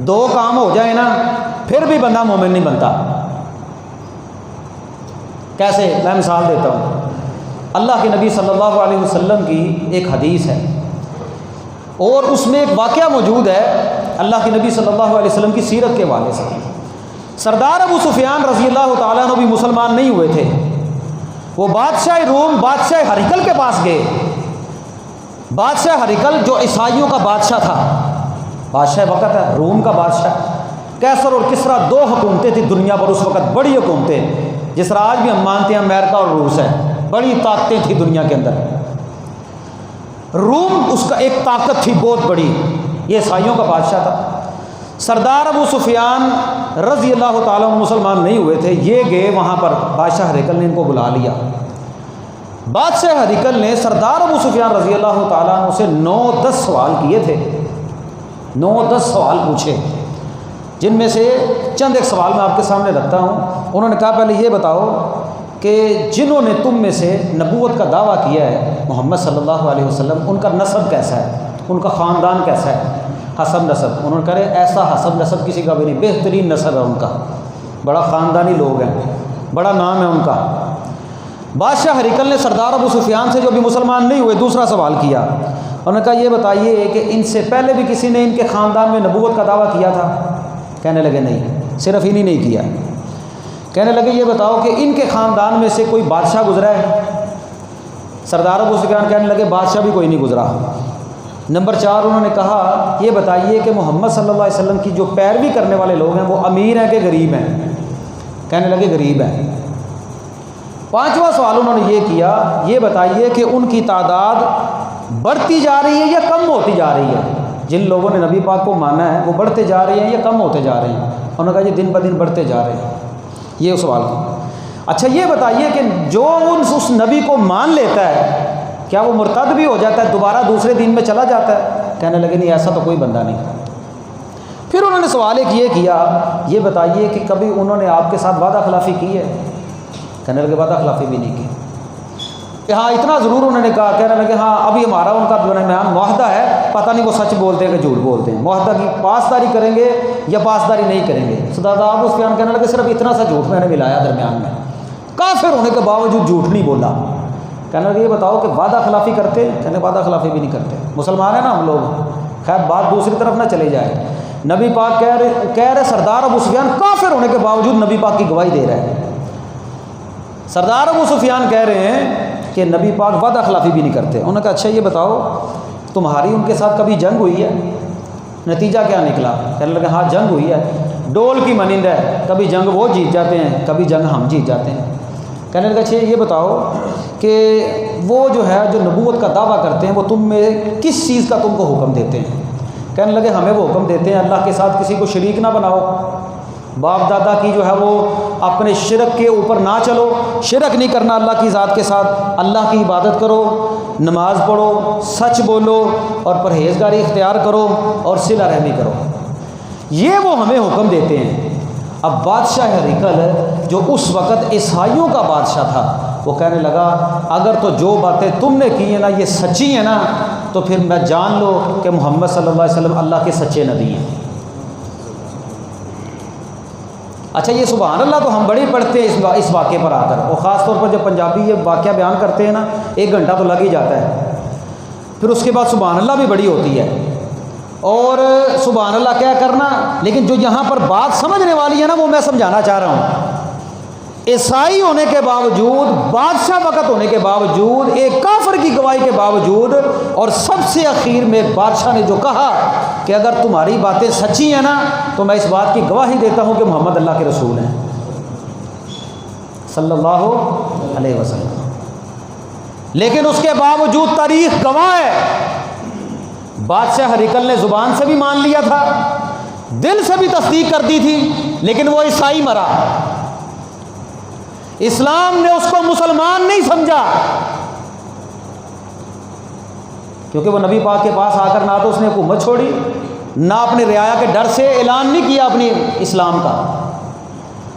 دو کام ہو جائیں نا پھر بھی بندہ مومن نہیں بنتا۔ کیسے؟ میں مثال دیتا ہوں۔ اللہ کے نبی صلی اللہ علیہ وسلم کی ایک حدیث ہے اور اس میں ایک واقعہ موجود ہے اللہ کے نبی صلی اللہ علیہ وسلم کی سیرت کے حوالے سے۔ سردار ابو سفیان رضی اللہ تعالیٰ عنہ بھی مسلمان نہیں ہوئے تھے، وہ بادشاہ روم بادشاہ ہرقل کے پاس گئے۔ بادشاہ ہرقل جو عیسائیوں کا بادشاہ تھا، بادشاہ وقت ہے روم کا بادشاہ، کیسر اور کسرا دو حکومتیں تھیں دنیا پر اس وقت، بڑی حکومتیں، جس طرح آج بھی ہم مانتے ہیں امریکہ اور روس ہے، بڑی طاقتیں تھیں دنیا کے اندر۔ روم اس کا ایک طاقت تھی بہت بڑی، یہ عیسائیوں کا بادشاہ تھا۔ سردار ابو سفیان رضی اللہ تعالیٰ عنہ مسلمان نہیں ہوئے تھے، یہ گئے وہاں پر، بادشاہ ہرقل نے ان کو بلا لیا۔ بادشاہ ہرقل نے سردار ابو سفیان رضی اللہ تعالیٰ عنہ سے 9-10 سوال کیے تھے، 9-10 سوال پوچھے، جن میں سے چند ایک سوال میں آپ کے سامنے رکھتا ہوں۔ انہوں نے کہا پہلے یہ بتاؤ کہ جنہوں نے تم میں سے نبوت کا دعویٰ کیا ہے محمد صلی اللہ علیہ وسلم، ان کا نسب کیسا ہے، ان کا خاندان کیسا ہے، حسب نسب۔ انہوں نے کہا ایسا حسب نسب کسی کا بھی نہیں، بہترین نسب ہے ان کا، بڑا خاندانی لوگ ہیں، بڑا نام ہے ان کا۔ بادشاہ ہرقل نے سردار ابو سفیان سے جو بھی مسلمان نہیں ہوئے دوسرا سوال کیا، انہوں نے کہا یہ بتائیے کہ ان سے پہلے بھی کسی نے ان کے خاندان میں نبوت کا دعویٰ کیا تھا؟ کہنے لگے نہیں، صرف انہی نہیں کیا۔ کہنے لگے یہ بتاؤ کہ ان کے خاندان میں سے کوئی بادشاہ گزرا ہے؟ سردار ابو سفیان کہنے لگے بادشاہ بھی کوئی نہیں گزرا۔ نمبر 4 انہوں نے کہا یہ بتائیے کہ محمد صلی اللہ علیہ وسلم کی جو پیروی کرنے والے لوگ ہیں وہ امیر ہیں کہ غریب ہیں؟ کہنے لگے غریب ہیں۔ 5واں سوال انہوں نے یہ کیا، یہ بتائیے کہ ان کی تعداد بڑھتی جا رہی ہے یا کم ہوتی جا رہی ہے؟ جن لوگوں نے نبی پاک کو مانا ہے وہ بڑھتے جا رہے ہیں یا کم ہوتے جا رہے ہیں؟ انہوں نے کہا یہ دن بدن بڑھتے جا رہے ہیں۔ یہ سوال کیا۔ اچھا یہ بتائیے کہ جو اس نبی کو مان لیتا ہے کیا وہ مرتد بھی ہو جاتا ہے، دوبارہ دوسرے دین میں چلا جاتا ہے؟ کہنے لگے نہیں، ایسا تو کوئی بندہ نہیں۔ پھر انہوں نے سوال ایک یہ کیا، یہ بتائیے کہ کبھی انہوں نے آپ کے ساتھ وعدہ خلافی کی ہے؟ کہنے لگے وعدہ خلافی بھی نہیں کی۔ کہ ہاں اتنا ضرور انہوں نے کہا، کہنے لگے ہاں ابھی ہمارا ان کا درمیان معاہدہ ہے، پتہ نہیں وہ سچ بولتے ہیں کہ جھوٹ بولتے ہیں، معاہدہ کی پاسداری کریں گے یا پاسداری نہیں کریں گے۔ سردار ابو سفیان کہنے لگے صرف اتنا سا جھوٹ میں نے ملایا درمیان میں، کافر ہونے کے باوجود جھوٹ نہیں بولا۔ کہنے لگے یہ بتاؤ کہ وعدہ خلافی کرتے ہیں؟ کہنے وعدہ خلافی بھی نہیں کرتے، مسلمان ہیں نا ہم لوگ۔ خیر بات دوسری طرف نہ چلے جائے، نبی پاک کہہ رہے سردار ابو سفیان کافر ہونے کے باوجود نبی پاک کی گواہی دے رہے ہیں۔ سردار ابو سفیان کہہ رہے ہیں کہ نبی پاک وعدہ خلافی بھی نہیں کرتے۔ انہوں نے کہا اچھا یہ بتاؤ تمہاری ان کے ساتھ کبھی جنگ ہوئی ہے؟ نتیجہ کیا نکلا؟ کہنے لگے ہاں جنگ ہوئی ہے، ڈول کی مانند ہے، کبھی جنگ وہ جیت جاتے ہیں کبھی جنگ ہم جیت جاتے ہیں۔ کہنے لگا اچھا یہ بتاؤ کہ وہ جو ہے جو نبوت کا دعویٰ کرتے ہیں وہ تم میں کس چیز کا تم کو حکم دیتے ہیں؟ کہنے لگے ہمیں وہ حکم دیتے ہیں اللہ کے ساتھ کسی کو شریک نہ بناؤ، باپ دادا کی جو ہے وہ اپنے شرک کے اوپر نہ چلو، شرک نہیں کرنا اللہ کی ذات کے ساتھ، اللہ کی عبادت کرو، نماز پڑھو، سچ بولو اور پرہیزگاری اختیار کرو اور صلہ رحمی کرو، یہ وہ ہمیں حکم دیتے ہیں۔ اب بادشاہ ہرقل جو اس وقت عیسائیوں کا بادشاہ تھا وہ کہنے لگا اگر تو جو باتیں تم نے کی ہیں نا یہ سچی ہیں نا تو پھر میں جان لو کہ محمد صلی اللہ علیہ وسلم اللہ کے سچے نبی ہیں۔ اچھا یہ سبحان اللہ تو ہم بڑی پڑھتے ہیں اس واقعے پر آ کر، اور خاص طور پر جب پنجابی یہ واقعہ بیان کرتے ہیں نا 1 گھنٹہ تو لگ ہی جاتا ہے، پھر اس کے بعد سبحان اللہ بھی بڑی ہوتی ہے اور سبحان اللہ کیا کرنا، لیکن جو یہاں پر بات سمجھنے والی ہے نا وہ میں سمجھانا چاہ رہا ہوں۔ عیسائی ہونے کے باوجود، بادشاہ وقت ہونے کے باوجود، ایک کافر کی گواہی کے باوجود، اور سب سے اخیر میں ایک بادشاہ نے جو کہا کہ اگر تمہاری باتیں سچی ہیں نا تو میں اس بات کی گواہی دیتا ہوں کہ محمد اللہ کے رسول ہیں صلی اللہ علیہ وسلم، لیکن اس کے باوجود تاریخ گواہ ہے بادشاہ ہرقل نے زبان سے بھی مان لیا تھا، دل سے بھی تصدیق کر دی تھی، لیکن وہ عیسائی مرا، اسلام نے اس کو مسلمان نہیں سمجھا، کیونکہ وہ نبی پاک کے پاس آ کر نہ تو اس نے حکومت چھوڑی، نہ اپنی رعایا کے ڈر سے اعلان نہیں کیا اپنی اسلام کا۔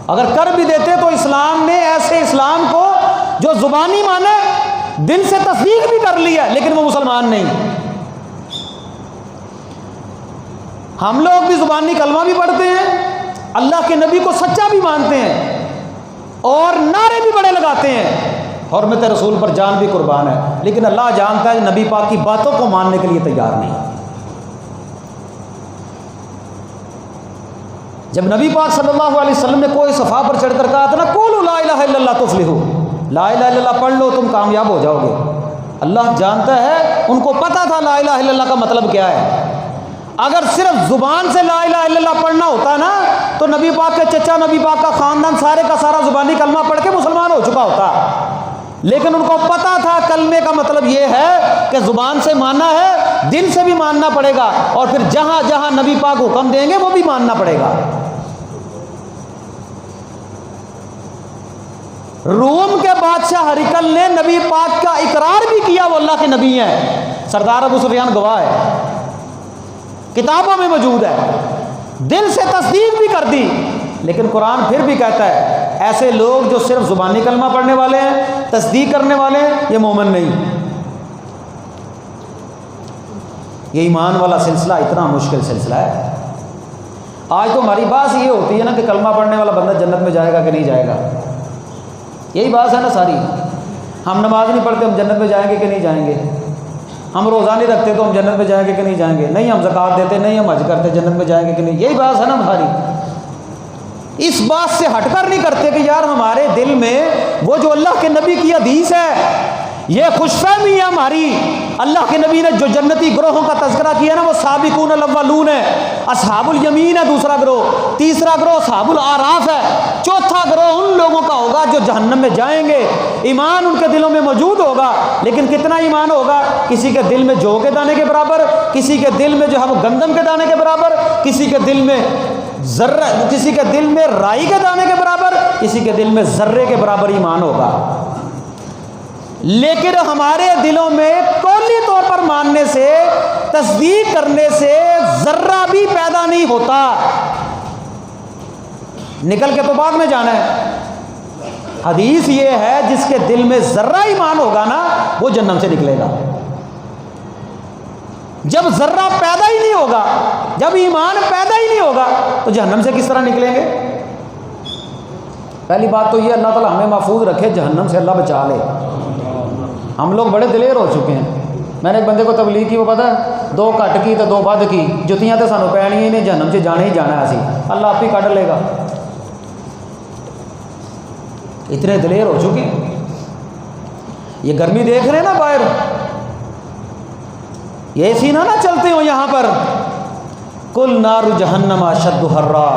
اگر کر بھی دیتے تو اسلام نے ایسے اسلام کو جو زبانی مانے، دل سے تصدیق بھی کر لیا لیکن وہ مسلمان نہیں۔ ہم لوگ بھی زبانی کلمہ بھی پڑھتے ہیں، اللہ کے نبی کو سچا بھی مانتے ہیں اور نعرے بھی بڑے لگاتے ہیں، حرمت رسول پر جان بھی قربان ہے، لیکن اللہ جانتا ہے نبی پاک کی باتوں کو ماننے کے لیے تیار نہیں۔ جب نبی پاک صلی اللہ علیہ وسلم نے کوئی صفا پر چڑھ کر کہا تھا نا قولوا لا الہ الا اللہ تفلحوا، لا الہ الا اللہ پڑھ لو تم کامیاب ہو جاؤ گے، اللہ جانتا ہے ان کو پتہ تھا لا الہ الا اللہ کا مطلب کیا ہے۔ اگر صرف زبان سے لا الہ الا اللہ پڑھنا ہوتا نا تو نبی پاک کے چچا، نبی پاک کا خاندان سارے کا سارا زبانی کلمہ پڑھ کے مسلمان ہو چکا ہوتا، لیکن ان کو پتہ تھا کلمے کا مطلب یہ ہے کہ زبان سے ماننا ہے، دل سے بھی ماننا پڑے گا، اور پھر جہاں جہاں نبی پاک حکم دیں گے وہ بھی ماننا پڑے گا۔ روم کے بادشاہ ہرقل نے نبی پاک کا اقرار بھی کیا وہ اللہ کے نبی ہیں، سردار ابو سفیان گواہ ہے، کتابوں میں موجود ہے، دل سے تصدیق بھی کر دی، لیکن قرآن پھر بھی کہتا ہے ایسے لوگ جو صرف زبانی کلمہ پڑھنے والے ہیں، تصدیق کرنے والے ہیں، یہ مومن نہیں۔ یہ ایمان والا سلسلہ اتنا مشکل سلسلہ ہے۔ آج تو ہماری بات یہ ہوتی ہے نا کہ کلمہ پڑھنے والا بندہ جنت میں جائے گا کہ نہیں جائے گا، یہی بات ہے نا ساری۔ ہم نماز نہیں پڑھتے، ہم جنت میں جائیں گے کہ نہیں جائیں گے، ہم روزہ نہیں رکھتے تو ہم جنت میں جائیں گے کہ نہیں جائیں گے، نہیں ہم زکوٰۃ دیتے، نہیں ہم حج کرتے، جنت میں جائیں گے کہ نہیں، یہی بات ہے نا ہماری۔ اس بات سے ہٹ کر نہیں کرتے کہ یار ہمارے دل میں وہ جو اللہ کے نبی کی حدیث ہے، یہ خوش فہمی ہے ہماری۔ اللہ کے نبی نے جو جنتی گروہوں کا تذکرہ کیا نا وہ سابقون الاولون ہے، اصحاب الیمین ہے دوسرا گروہ، تیسرا گروہ اصحاب الاعراف ہے، چوتھا گروہ ان لوگوں کا ہوگا جو جہنم میں جائیں گے۔ ایمان ان کے دلوں میں موجود ہوگا، لیکن کتنا ایمان ہوگا؟ کسی کے دل میں جو کے دانے کے برابر، کسی کے دل میں جو ہے وہ گندم کے دانے کے برابر، کسی کے دل میں ذرہ، کسی کے دل میں رائی کے دانے کے برابر، کسی کے دل میں ذرے کے برابر ایمان ہوگا۔ لیکن ہمارے دلوں میں کلی طور پر ماننے سے، تصدیق کرنے سے ذرہ بھی پیدا نہیں ہوتا، نکل کے تو بعد میں جانا ہے۔ حدیث یہ ہے جس کے دل میں ذرہ ایمان ہوگا نا وہ جہنم سے نکلے گا۔ جب ذرہ پیدا ہی نہیں ہوگا، جب ایمان پیدا ہی نہیں ہوگا تو جہنم سے کس طرح نکلیں گے؟ پہلی بات تو یہ اللہ تعالیٰ ہمیں محفوظ رکھے، جہنم سے اللہ بچا لے۔ ہم لوگ بڑے دلیر ہو چکے ہیں۔ میں نے ایک بندے کو تبلیغ کی، وہ پتہ ہے 2 کٹ کی تو 2 بد کی، جتیاں تو سانو پینی ہی نہیں، جہنم سے جانے ہی جانا ہے، اسی اللہ آپ ہی کٹ لے گا۔ اتنے دلیر ہو چکے ہیں۔ یہ گرمی دیکھ رہے ہیں نا باہر، یہ اسی نہ چلتے ہو یہاں پر، کل نار جہنم اشد حرا،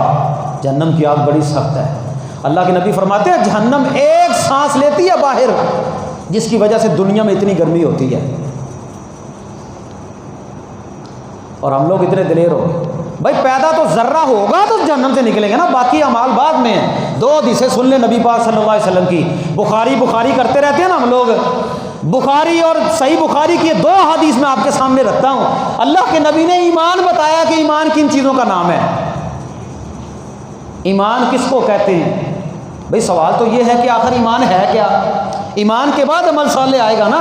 جہنم کی آگ بڑی سخت ہے۔ اللہ کے نبی فرماتے ہیں جہنم ایک سانس لیتی ہے باہر جس کی وجہ سے دنیا میں اتنی گرمی ہوتی ہے، اور ہم لوگ اتنے دلیر ہو گئے۔ بھائی پیدا تو ذرہ ہوگا تو جہنم سے نکلیں گے نا، باقی اعمال بعد میں ہیں۔ 2 حدیثیں سن لیں نبی پاک صلی اللہ علیہ وسلم کی، بخاری کرتے رہتے ہیں نا ہم لوگ، بخاری اور صحیح بخاری کی 2 حدیث میں آپ کے سامنے رکھتا ہوں۔ اللہ کے نبی نے ایمان بتایا کہ ایمان کن چیزوں کا نام ہے، ایمان کس کو کہتے ہیں۔ بھئی سوال تو یہ ہے کہ آخر ایمان ہے کیا؟ ایمان کے بعد عمل صالح آئے گا نا،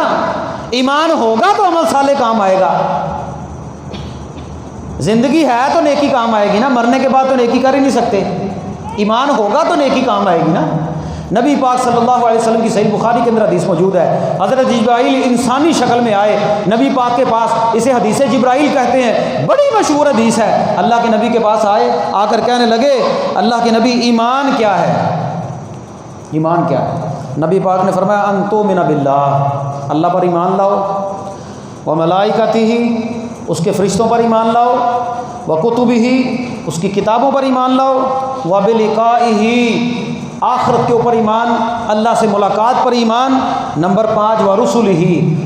ایمان ہوگا تو عمل صالح کام آئے گا۔ زندگی ہے تو نیکی کام آئے گی نا، مرنے کے بعد تو نیکی کر ہی نہیں سکتے، ایمان ہوگا تو نیکی کام آئے گی نا۔ نبی پاک صلی اللہ علیہ وسلم کی صحیح بخاری کے اندر حدیث موجود ہے، حضرت جبرائیل انسانی شکل میں آئے نبی پاک کے پاس، اسے حدیث جبرائیل کہتے ہیں، بڑی مشہور حدیث ہے۔ اللہ کے نبی کے پاس آئے، آ کر کہنے لگے اللہ کے نبی ایمان کیا ہے، ایمان کیا ہے؟ نبی پاک نے فرمایا ان تؤمن باللہ، اللہ پر ایمان لاؤ، وملائکتہ، اس کے فرشتوں پر ایمان لاؤ، وکتبہ، اس کی کتابوں پر ایمان لاؤ، وبلقائہ، آخرت کے اوپر ایمان، اللہ سے ملاقات پر ایمان، نمبر 5 ورسلہ،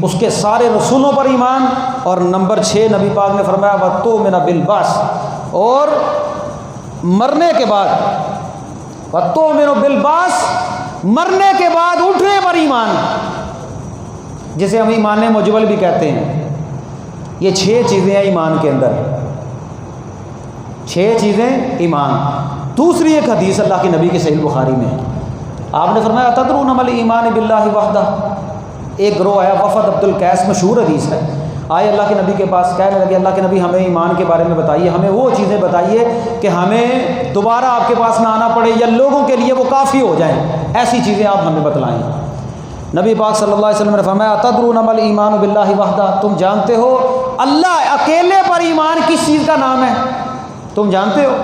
اس کے سارے رسولوں پر ایمان، اور نمبر 6 نبی پاک نے فرمایا وتؤمن بالبعث، اور مرنے کے بعد، وتؤمن بالبعث، مرنے کے بعد اٹھنے پر ایمان، جسے ہم ایمان مجمل بھی کہتے ہیں۔ یہ 6 چیزیں ہیں ایمان کے اندر، 6 چیزیں ایمان۔ دوسری ایک حدیث اللہ کے نبی کے صحیح بخاری میں آپ نے فرمایا تدرون ما الایمان باللہ وحدہ، ایک گروہ ہے وفد عبد القیس، مشہور حدیث ہے، آئے اللہ کے نبی کے پاس، کہنے لگے اللہ کے نبی ہمیں ایمان کے بارے میں بتائیے، ہمیں وہ چیزیں بتائیے کہ ہمیں دوبارہ آپ کے پاس نہ آنا پڑے یا لوگوں کے لیے وہ کافی ہو جائیں، ایسی چیزیں آپ ہمیں بتلائیں۔ نبی پاک صلی اللہ علیہ وسلم نے فرمایا تدرون ما الایمان باللہ وحدہ، تم جانتے ہو اللہ اکیلے پر ایمان کس چیز کا نام ہے؟ تم جانتے ہو؟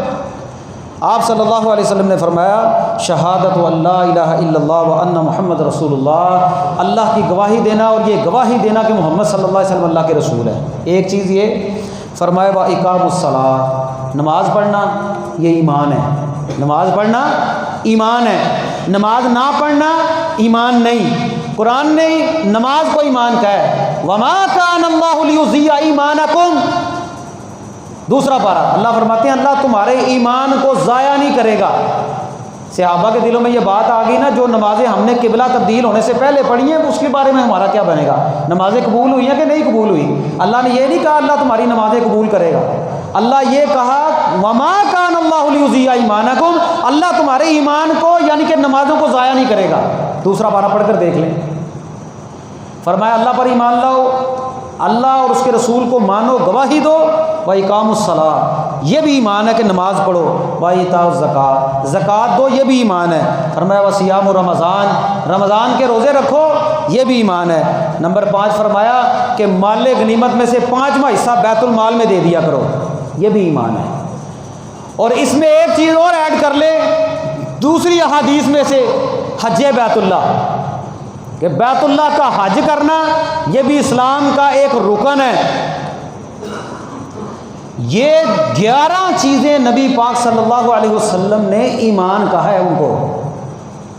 آپ صلی اللہ علیہ وسلم نے فرمایا شہادت اللہ الہ الا اللہ وان محمد رسول اللہ، اللہ کی گواہی دینا اور یہ گواہی دینا کہ محمد صلی اللہ علیہ وسلم اللہ کے رسول ہے۔ ایک چیز یہ فرمایا و اقام الصلاۃ، نماز پڑھنا یہ ایمان ہے، نماز پڑھنا ایمان ہے، نماز نہ پڑھنا ایمان نہیں۔ قرآن نے نماز کو ایمان کہا ہے وما کان اللہ لیضیع ایمانکم، دوسرا پارہ اللہ فرماتے ہیں اللہ تمہارے ایمان کو ضائع نہیں کرے گا۔ صحابہ کے دلوں میں یہ بات آ گئی نا، جو نمازیں ہم نے قبلہ تبدیل ہونے سے پہلے پڑھی ہیں اس کے بارے میں ہمارا کیا بنے گا؟ نمازیں قبول ہوئی ہیں کہ نہیں قبول ہوئی؟ اللہ نے یہ نہیں کہا اللہ تمہاری نمازیں قبول کرے گا، اللہ یہ کہا وما کان اللہ لیضیع ایمانکم، اللہ تمہارے ایمان کو یعنی کہ نمازوں کو ضائع نہیں کرے گا۔ دوسرا پارہ پڑھ کر دیکھ لیں، فرمایا اللہ پر ایمان لاؤ، اللہ اور اس کے رسول کو مانو، گواہی دو، و اقام الصلاۃ یہ بھی ایمان ہے کہ نماز پڑھو، و ایتاء الزکوٰۃ زکوٰۃ دو یہ بھی ایمان ہے۔ فرمایا و صیام رمضان رمضان کے روزے رکھو یہ بھی ایمان ہے۔ نمبر 5 فرمایا کہ مال غنیمت میں سے 5واں حصہ بیت المال میں دے دیا کرو، یہ بھی ایمان ہے۔ اور اس میں ایک چیز اور ایڈ کر لے دوسری احادیث میں سے، حج بیت اللہ، کہ بیت اللہ کا حج کرنا یہ بھی اسلام کا ایک رکن ہے۔ یہ 11 چیزیں نبی پاک صلی اللہ علیہ وسلم نے ایمان کہا ہے ان کو۔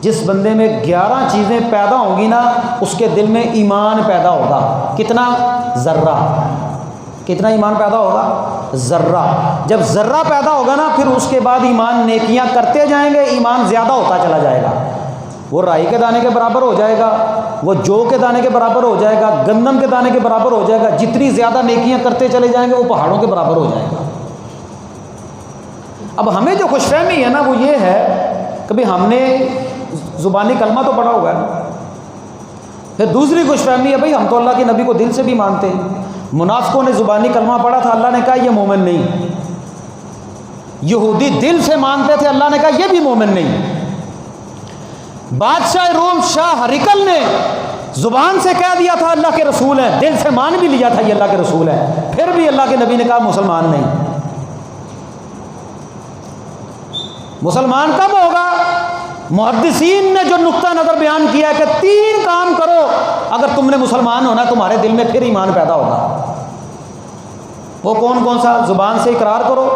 جس بندے میں 11 چیزیں پیدا ہوں گی نا اس کے دل میں ایمان پیدا ہوگا۔ کتنا؟ ذرہ۔ کتنا ایمان پیدا ہوگا؟ ذرہ۔ جب ذرہ پیدا ہوگا نا پھر اس کے بعد ایمان نیکیاں کرتے جائیں گے، ایمان زیادہ ہوتا چلا جائے گا، وہ رائی کے دانے کے برابر ہو جائے گا، وہ جو کے دانے کے برابر ہو جائے گا، گندم کے دانے کے برابر ہو جائے گا، جتنی زیادہ نیکیاں کرتے چلے جائیں گے وہ پہاڑوں کے برابر ہو جائے گا۔ اب ہمیں جو خوش فہمی ہے نا وہ یہ ہے کہ ہم نے زبانی کلمہ تو پڑھا ہوگا نا، پھر دوسری خوش فہمی ہے بھئی ہم تو اللہ کے نبی کو دل سے بھی مانتے ہیں۔ منافقوں نے زبانی کلمہ پڑھا تھا، اللہ نے کہا یہ مومن نہیں۔ یہودی دل سے مانتے تھے، اللہ نے کہا یہ بھی مومن نہیں۔ بادشاہ روم شاہ ہرقل نے زبان سے کہہ دیا تھا اللہ کے رسول ہیں، دل سے مان بھی لیا تھا یہ اللہ کے رسول ہیں، پھر بھی اللہ کے نبی نے کہا مسلمان نہیں۔ مسلمان کب ہوگا؟ محدثین نے جو نقطہ نظر بیان کیا ہے کہ 3 کام کرو اگر تم نے مسلمان ہونا تمہارے دل میں پھر ایمان پیدا ہوگا۔ وہ کون کون سا؟ زبان سے اقرار کرو،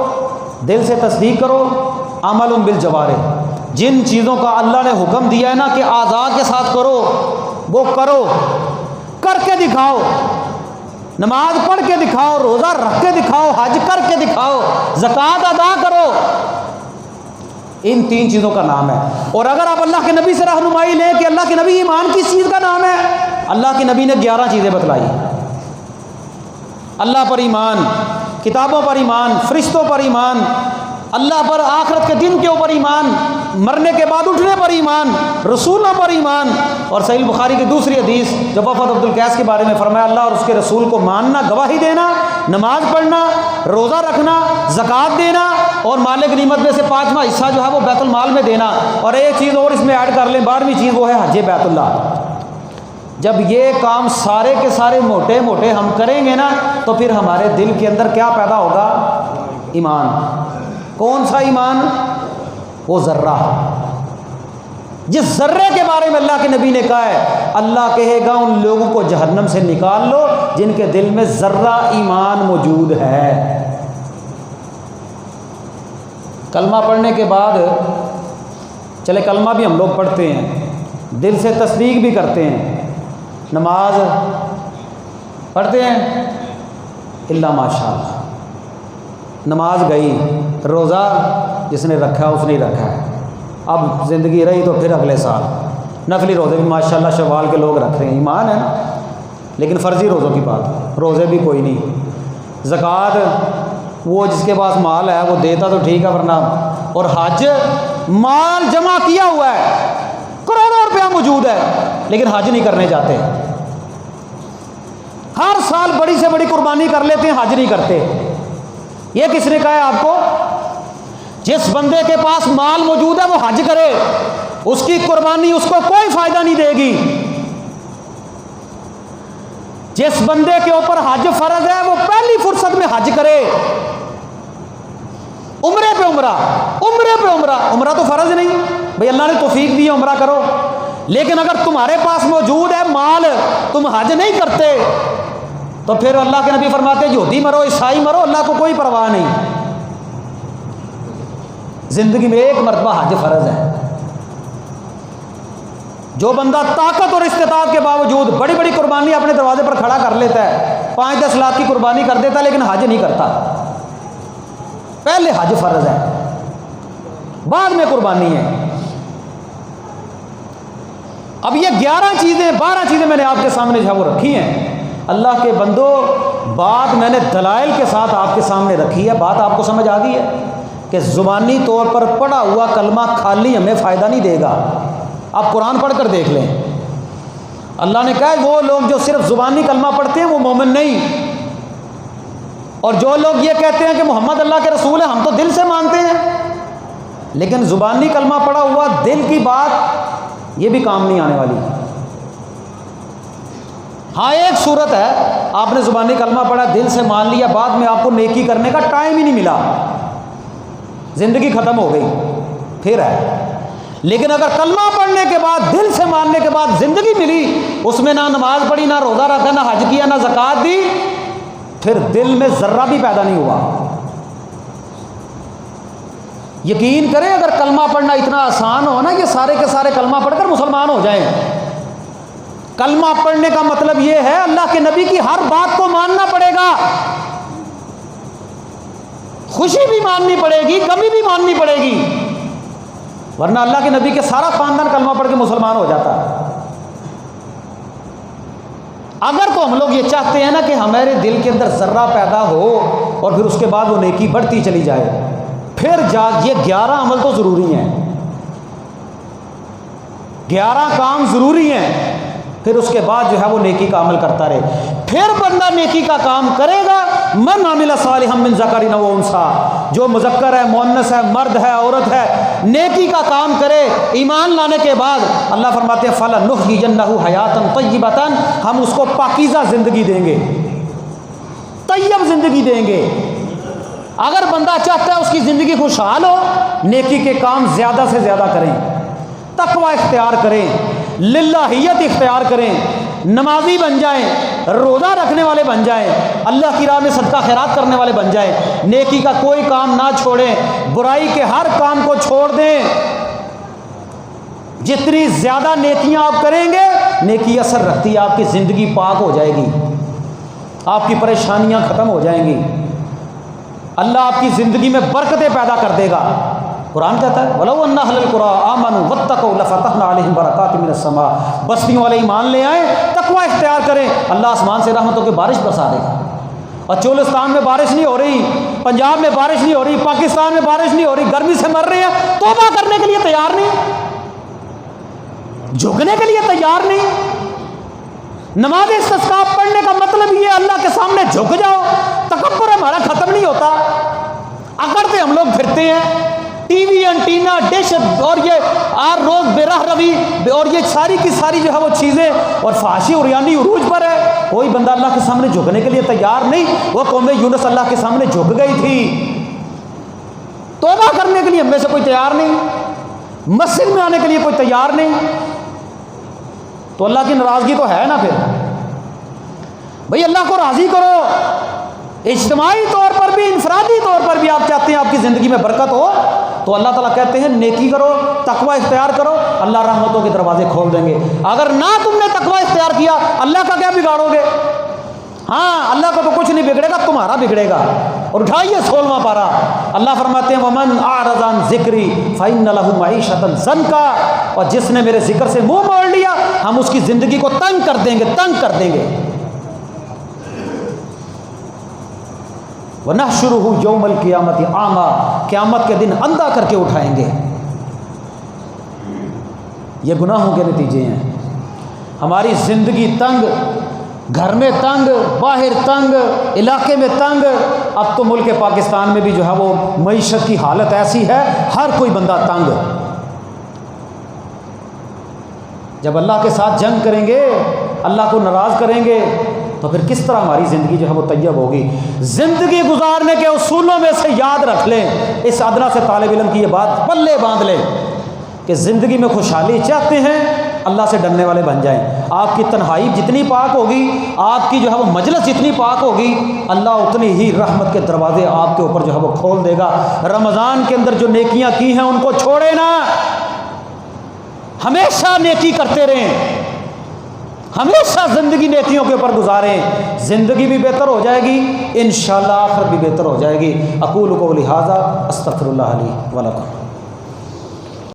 دل سے تصدیق کرو، عمل بالجوارح، جن چیزوں کا اللہ نے حکم دیا ہے نا کہ اعضاء کے ساتھ کرو وہ کرو، کر کے دکھاؤ، نماز پڑھ کے دکھاؤ، روزہ رکھ کے دکھاؤ، حج کر کے دکھاؤ، زکوٰۃ ادا کرو۔ ان 3 چیزوں کا نام ہے۔ اور اگر آپ اللہ کے نبی سے رہنمائی لیں کہ اللہ کے نبی ایمان کس چیز کا نام ہے، اللہ کے نبی نے 11 چیزیں بتلائی۔ اللہ پر ایمان، کتابوں پر ایمان، فرشتوں پر ایمان، اللہ پر، آخرت کے دن کے اوپر ایمان، مرنے کے بعد اٹھنے پر ایمان، رسولوں پر ایمان۔ اور صحیح بخاری کی دوسری حدیث جو وفد عبد القیس کے بارے میں فرمایا اللہ اور اس کے رسول کو ماننا، گواہی دینا، نماز پڑھنا، روزہ رکھنا، زکوٰۃ دینا اور مال غنیمت میں سے 5واں حصہ جو ہے وہ بیت المال میں دینا۔ اور ایک چیز اور اس میں ایڈ کر لیں، 12ویں چیز وہ ہے حج بیت اللہ۔ جب یہ کام سارے کے سارے موٹے موٹے ہم کریں گے نا تو پھر ہمارے دل کے اندر کیا پیدا ہوگا؟ ایمان۔ کون سا ایمان؟ وہ ذرہ، جس ذرے کے بارے میں اللہ کے نبی نے کہا ہے اللہ کہے گا ان لوگوں کو جہنم سے نکال لو جن کے دل میں ذرہ ایمان موجود ہے۔ کلمہ پڑھنے کے بعد، چلے کلمہ بھی ہم لوگ پڑھتے ہیں، دل سے تصدیق بھی کرتے ہیں، نماز پڑھتے ہیں، الا ماشاء اللہ نماز گئی، روزہ جس نے رکھا اس نے رکھا ہے، اب زندگی رہی تو پھر اگلے سال نفلی روزے بھی ماشاءاللہ شوال کے لوگ رکھ رہے ہیں، ایمان ہے نا۔ لیکن فرضی روزوں کی بات، روزے بھی کوئی نہیں۔ زکوٰۃ وہ جس کے پاس مال ہے وہ دیتا تو ٹھیک ہے ورنہ، اور حج مال جمع کیا ہوا ہے، کروڑوں روپیہ موجود ہے لیکن حج نہیں کرنے جاتے۔ ہر سال بڑی سے بڑی قربانی کر لیتے ہیں، حج نہیں کرتے۔ یہ کس نے کہا ہے آپ کو؟ جس بندے کے پاس مال موجود ہے وہ حج کرے، اس کی قربانی اس کو کوئی فائدہ نہیں دے گی۔ جس بندے کے اوپر حج فرض ہے وہ پہلی فرصت میں حج کرے، عمرے پہ عمرہ، عمرے پہ عمرہ۔ عمرہ تو فرض نہیں بھئی، اللہ نے توفیق دی ہے عمرہ کرو، لیکن اگر تمہارے پاس موجود ہے مال، تم حج نہیں کرتے، تو پھر اللہ کے نبی فرماتے ہیں یہودی مرو عیسائی مرو، اللہ کو کوئی پرواہ نہیں۔ زندگی میں ایک مرتبہ حج فرض ہے۔ جو بندہ طاقت اور استطاعت کے باوجود بڑی بڑی قربانی اپنے دروازے پر کھڑا کر لیتا ہے، 5-10 لاکھ کی قربانی کر دیتا ہے، لیکن حج نہیں کرتا۔ پہلے حج فرض ہے، بعد میں قربانی ہے۔ اب یہ 12 چیزیں میں نے آپ کے سامنے جو ہے وہ رکھی ہیں۔ اللہ کے بندو، بات میں نے دلائل کے ساتھ آپ کے سامنے رکھی ہے۔ بات آپ کو سمجھ آ گئی ہے کہ زبانی طور پر پڑھا ہوا کلمہ خالی ہمیں فائدہ نہیں دے گا۔ آپ قرآن پڑھ کر دیکھ لیں، اللہ نے کہا ہے وہ لوگ جو صرف زبانی کلمہ پڑھتے ہیں وہ مومن نہیں، اور جو لوگ یہ کہتے ہیں کہ محمد اللہ کے رسول ہیں، ہم تو دل سے مانتے ہیں، لیکن زبانی کلمہ پڑھا ہوا دل کی بات یہ بھی کام نہیں آنے والی۔ ہاں ایک صورت ہے، آپ نے زبانی کلمہ پڑھا، دل سے مان لیا، بعد میں آپ کو نیکی کرنے کا ٹائم ہی نہیں ملا، زندگی ختم ہو گئی، پھر ہے۔ لیکن اگر کلمہ پڑھنے کے بعد، دل سے ماننے کے بعد زندگی ملی، اس میں نہ نماز پڑھی، نہ روزہ رکھا، نہ حج کیا، نہ زکوٰۃ دی، پھر دل میں ذرہ بھی پیدا نہیں ہوا۔ یقین کریں اگر کلمہ پڑھنا اتنا آسان ہو نا، یہ سارے کے سارے کلمہ پڑھ کر مسلمان ہو جائیں۔ کلمہ پڑھنے کا مطلب یہ ہے اللہ کے نبی کی ہر بات کو ماننا پڑے گا، خوشی بھی ماننی پڑے گی، غمی بھی ماننی پڑے گی، ورنہ اللہ کے نبی کے سارا خاندان کلمہ پڑھ کے مسلمان ہو جاتا ہے۔ اگر تو ہم لوگ یہ چاہتے ہیں نا کہ ہمارے دل کے اندر ذرہ پیدا ہو اور پھر اس کے بعد وہ نیکی بڑھتی چلی جائے، پھر یہ 11 عمل تو ضروری ہیں، 11 کام ضروری ہیں، پھر اس کے بعد جو ہے وہ نیکی کا عمل کرتا رہے۔ پھر بندہ نیکی کا کام کرے گا، من عمل صالحا من ذکر و انثی، جو مذکر ہے، مؤنث ہے، مرد ہے، عورت ہے، نیکی کا کام کرے ایمان لانے کے بعد، اللہ فرماتے ہیں فَلَنُحْيِيَنَّهُ حَيَاةً طَيِّبَةً، ہم اس کو پاکیزہ زندگی دیں گے، طیب زندگی دیں گے۔ اگر بندہ چاہتا ہے اس کی زندگی خوشحال ہو، نیکی کے کام زیادہ سے زیادہ کریں، تقوی اختیار کریں، للہیت اختیار کریں، نمازی بن جائیں، روزہ رکھنے والے بن جائیں، اللہ کی راہ میں صدقہ خیرات کرنے والے بن جائیں، نیکی کا کوئی کام نہ چھوڑیں، برائی کے ہر کام کو چھوڑ دیں۔ جتنی زیادہ نیکیاں آپ کریں گے، نیکی اثر رکھتی ہے، آپ کی زندگی پاک ہو جائے گی، آپ کی پریشانیاں ختم ہو جائیں گی، اللہ آپ کی زندگی میں برکتیں پیدا کر دے گا۔ قرآن کہتا ہے وَلَوْ أَنَّ أَهْلَ الْقُرَىٰ آمَنُوا وَاتَّقَوْا لَفَتَحْنَا عَلَيْهِمْ بَرَكَاتٍ مِّنَ السَّمَاءِ، بستیوں والے ایمان لے آئیں، تقوی اختیار کریں، اللہ آسمان سے رحمتوں کی بارش برسا دے گا۔ اور چولستان میں بارش نہیں ہو رہی، پنجاب میں بارش نہیں ہو رہی، پاکستان میں بارش نہیں ہو رہی، گرمی سے مر رہے ہیں، توبہ کرنے کے لیے تیار نہیں، جھکنے کے لیے تیار نہیں۔ نماز استسقاء پڑھنے کا مطلب یہ اللہ کے سامنے جھک جاؤ، تکبر ہمارا ختم نہیں ہوتا، اکڑتے ہم لوگ پھرتے ہیں، ٹی وی، انٹینا، ڈش اور یہ ہر روز بے راہ روی اور یہ ساری کی ساری جو ہے وہ چیزیں اور فحاشی اور یعنی عروج پر ہے، کوئی بندہ اللہ کے سامنے جھکنے کے لیے تیار نہیں۔ وہ قوم یونس اللہ کے سامنے جھک گئی تھی، توبہ کرنے کے لیے ہم میں سے کوئی تیار نہیں، مسجد میں آنے کے لیے کوئی تیار نہیں، تو اللہ کی ناراضگی تو ہے نا۔ پھر بھئی اللہ کو راضی کرو، اجتماعی طور پر بھی، انفرادی طور پر بھی آپ چاہتے ہیں آپ کی زندگی میں برکت ہو، تو اللہ تعالیٰ کہتے ہیں نیکی کرو، تقوی اختیار کرو، اللہ رحمتوں کے دروازے کھول دیں گے۔ اگر نہ تم نے تقوی اختیار کیا، اللہ کا کیا بگاڑو گے؟ ہاں اللہ کو تو کچھ نہیں بگڑے گا، تمہارا بگڑے گا۔ اور اٹھائیے 16واں پارہ، اللہ فرماتے ہیں وَمَنْ أَعْرَضَ عَنْ ذِكْرِي فَإِنَّ لَهُ مَعِيشَةً ضَنْكًا، اور جس نے میرے ذکر سے منہ موڑ لیا، ہم اس کی زندگی کو تنگ کر دیں گے، تنگ کر دیں گے۔ وَنَحْشُرُهُ يَوْمَ الْقِيَامَةِ أَعْمَىٰ، قیامت کے دن اندھا کر کے اٹھائیں گے۔ یہ گناہوں کے نتیجے ہیں۔ ہماری زندگی تنگ، گھر میں تنگ، باہر تنگ، علاقے میں تنگ. اب تو ملک پاکستان میں بھی جو ہے وہ معیشت کی حالت ایسی ہے، ہر کوئی بندہ تنگ. جب اللہ کے ساتھ جنگ کریں گے، اللہ کو ناراض کریں گے، تو پھر کس طرح ہماری زندگی جو ہے وہ طیب ہوگی. زندگی گزارنے کے اصولوں میں سے یاد رکھ لیں، اس ادنا سے طالب علم کی یہ بات پلے باندھ لیں کہ زندگی میں خوشحالی چاہتے ہیں، اللہ سے ڈرنے والے بن جائیں. آپ کی تنہائی جتنی پاک ہوگی، آپ کی جو ہے وہ مجلس جتنی پاک ہوگی، اللہ اتنی ہی رحمت کے دروازے آپ کے اوپر جو ہے وہ کھول دے گا. رمضان کے اندر جو نیکیاں کی ہیں ان کو چھوڑے نہ، ہمیشہ نیکی کرتے رہیں، ہمیشہ زندگی نیکیوں کے اوپر گزاریں. زندگی بھی بہتر ہو جائے گی، انشاءاللہ آخرت بھی بہتر ہو جائے گی. اقول قولی ھذا استغفر اللہ لی ولکم.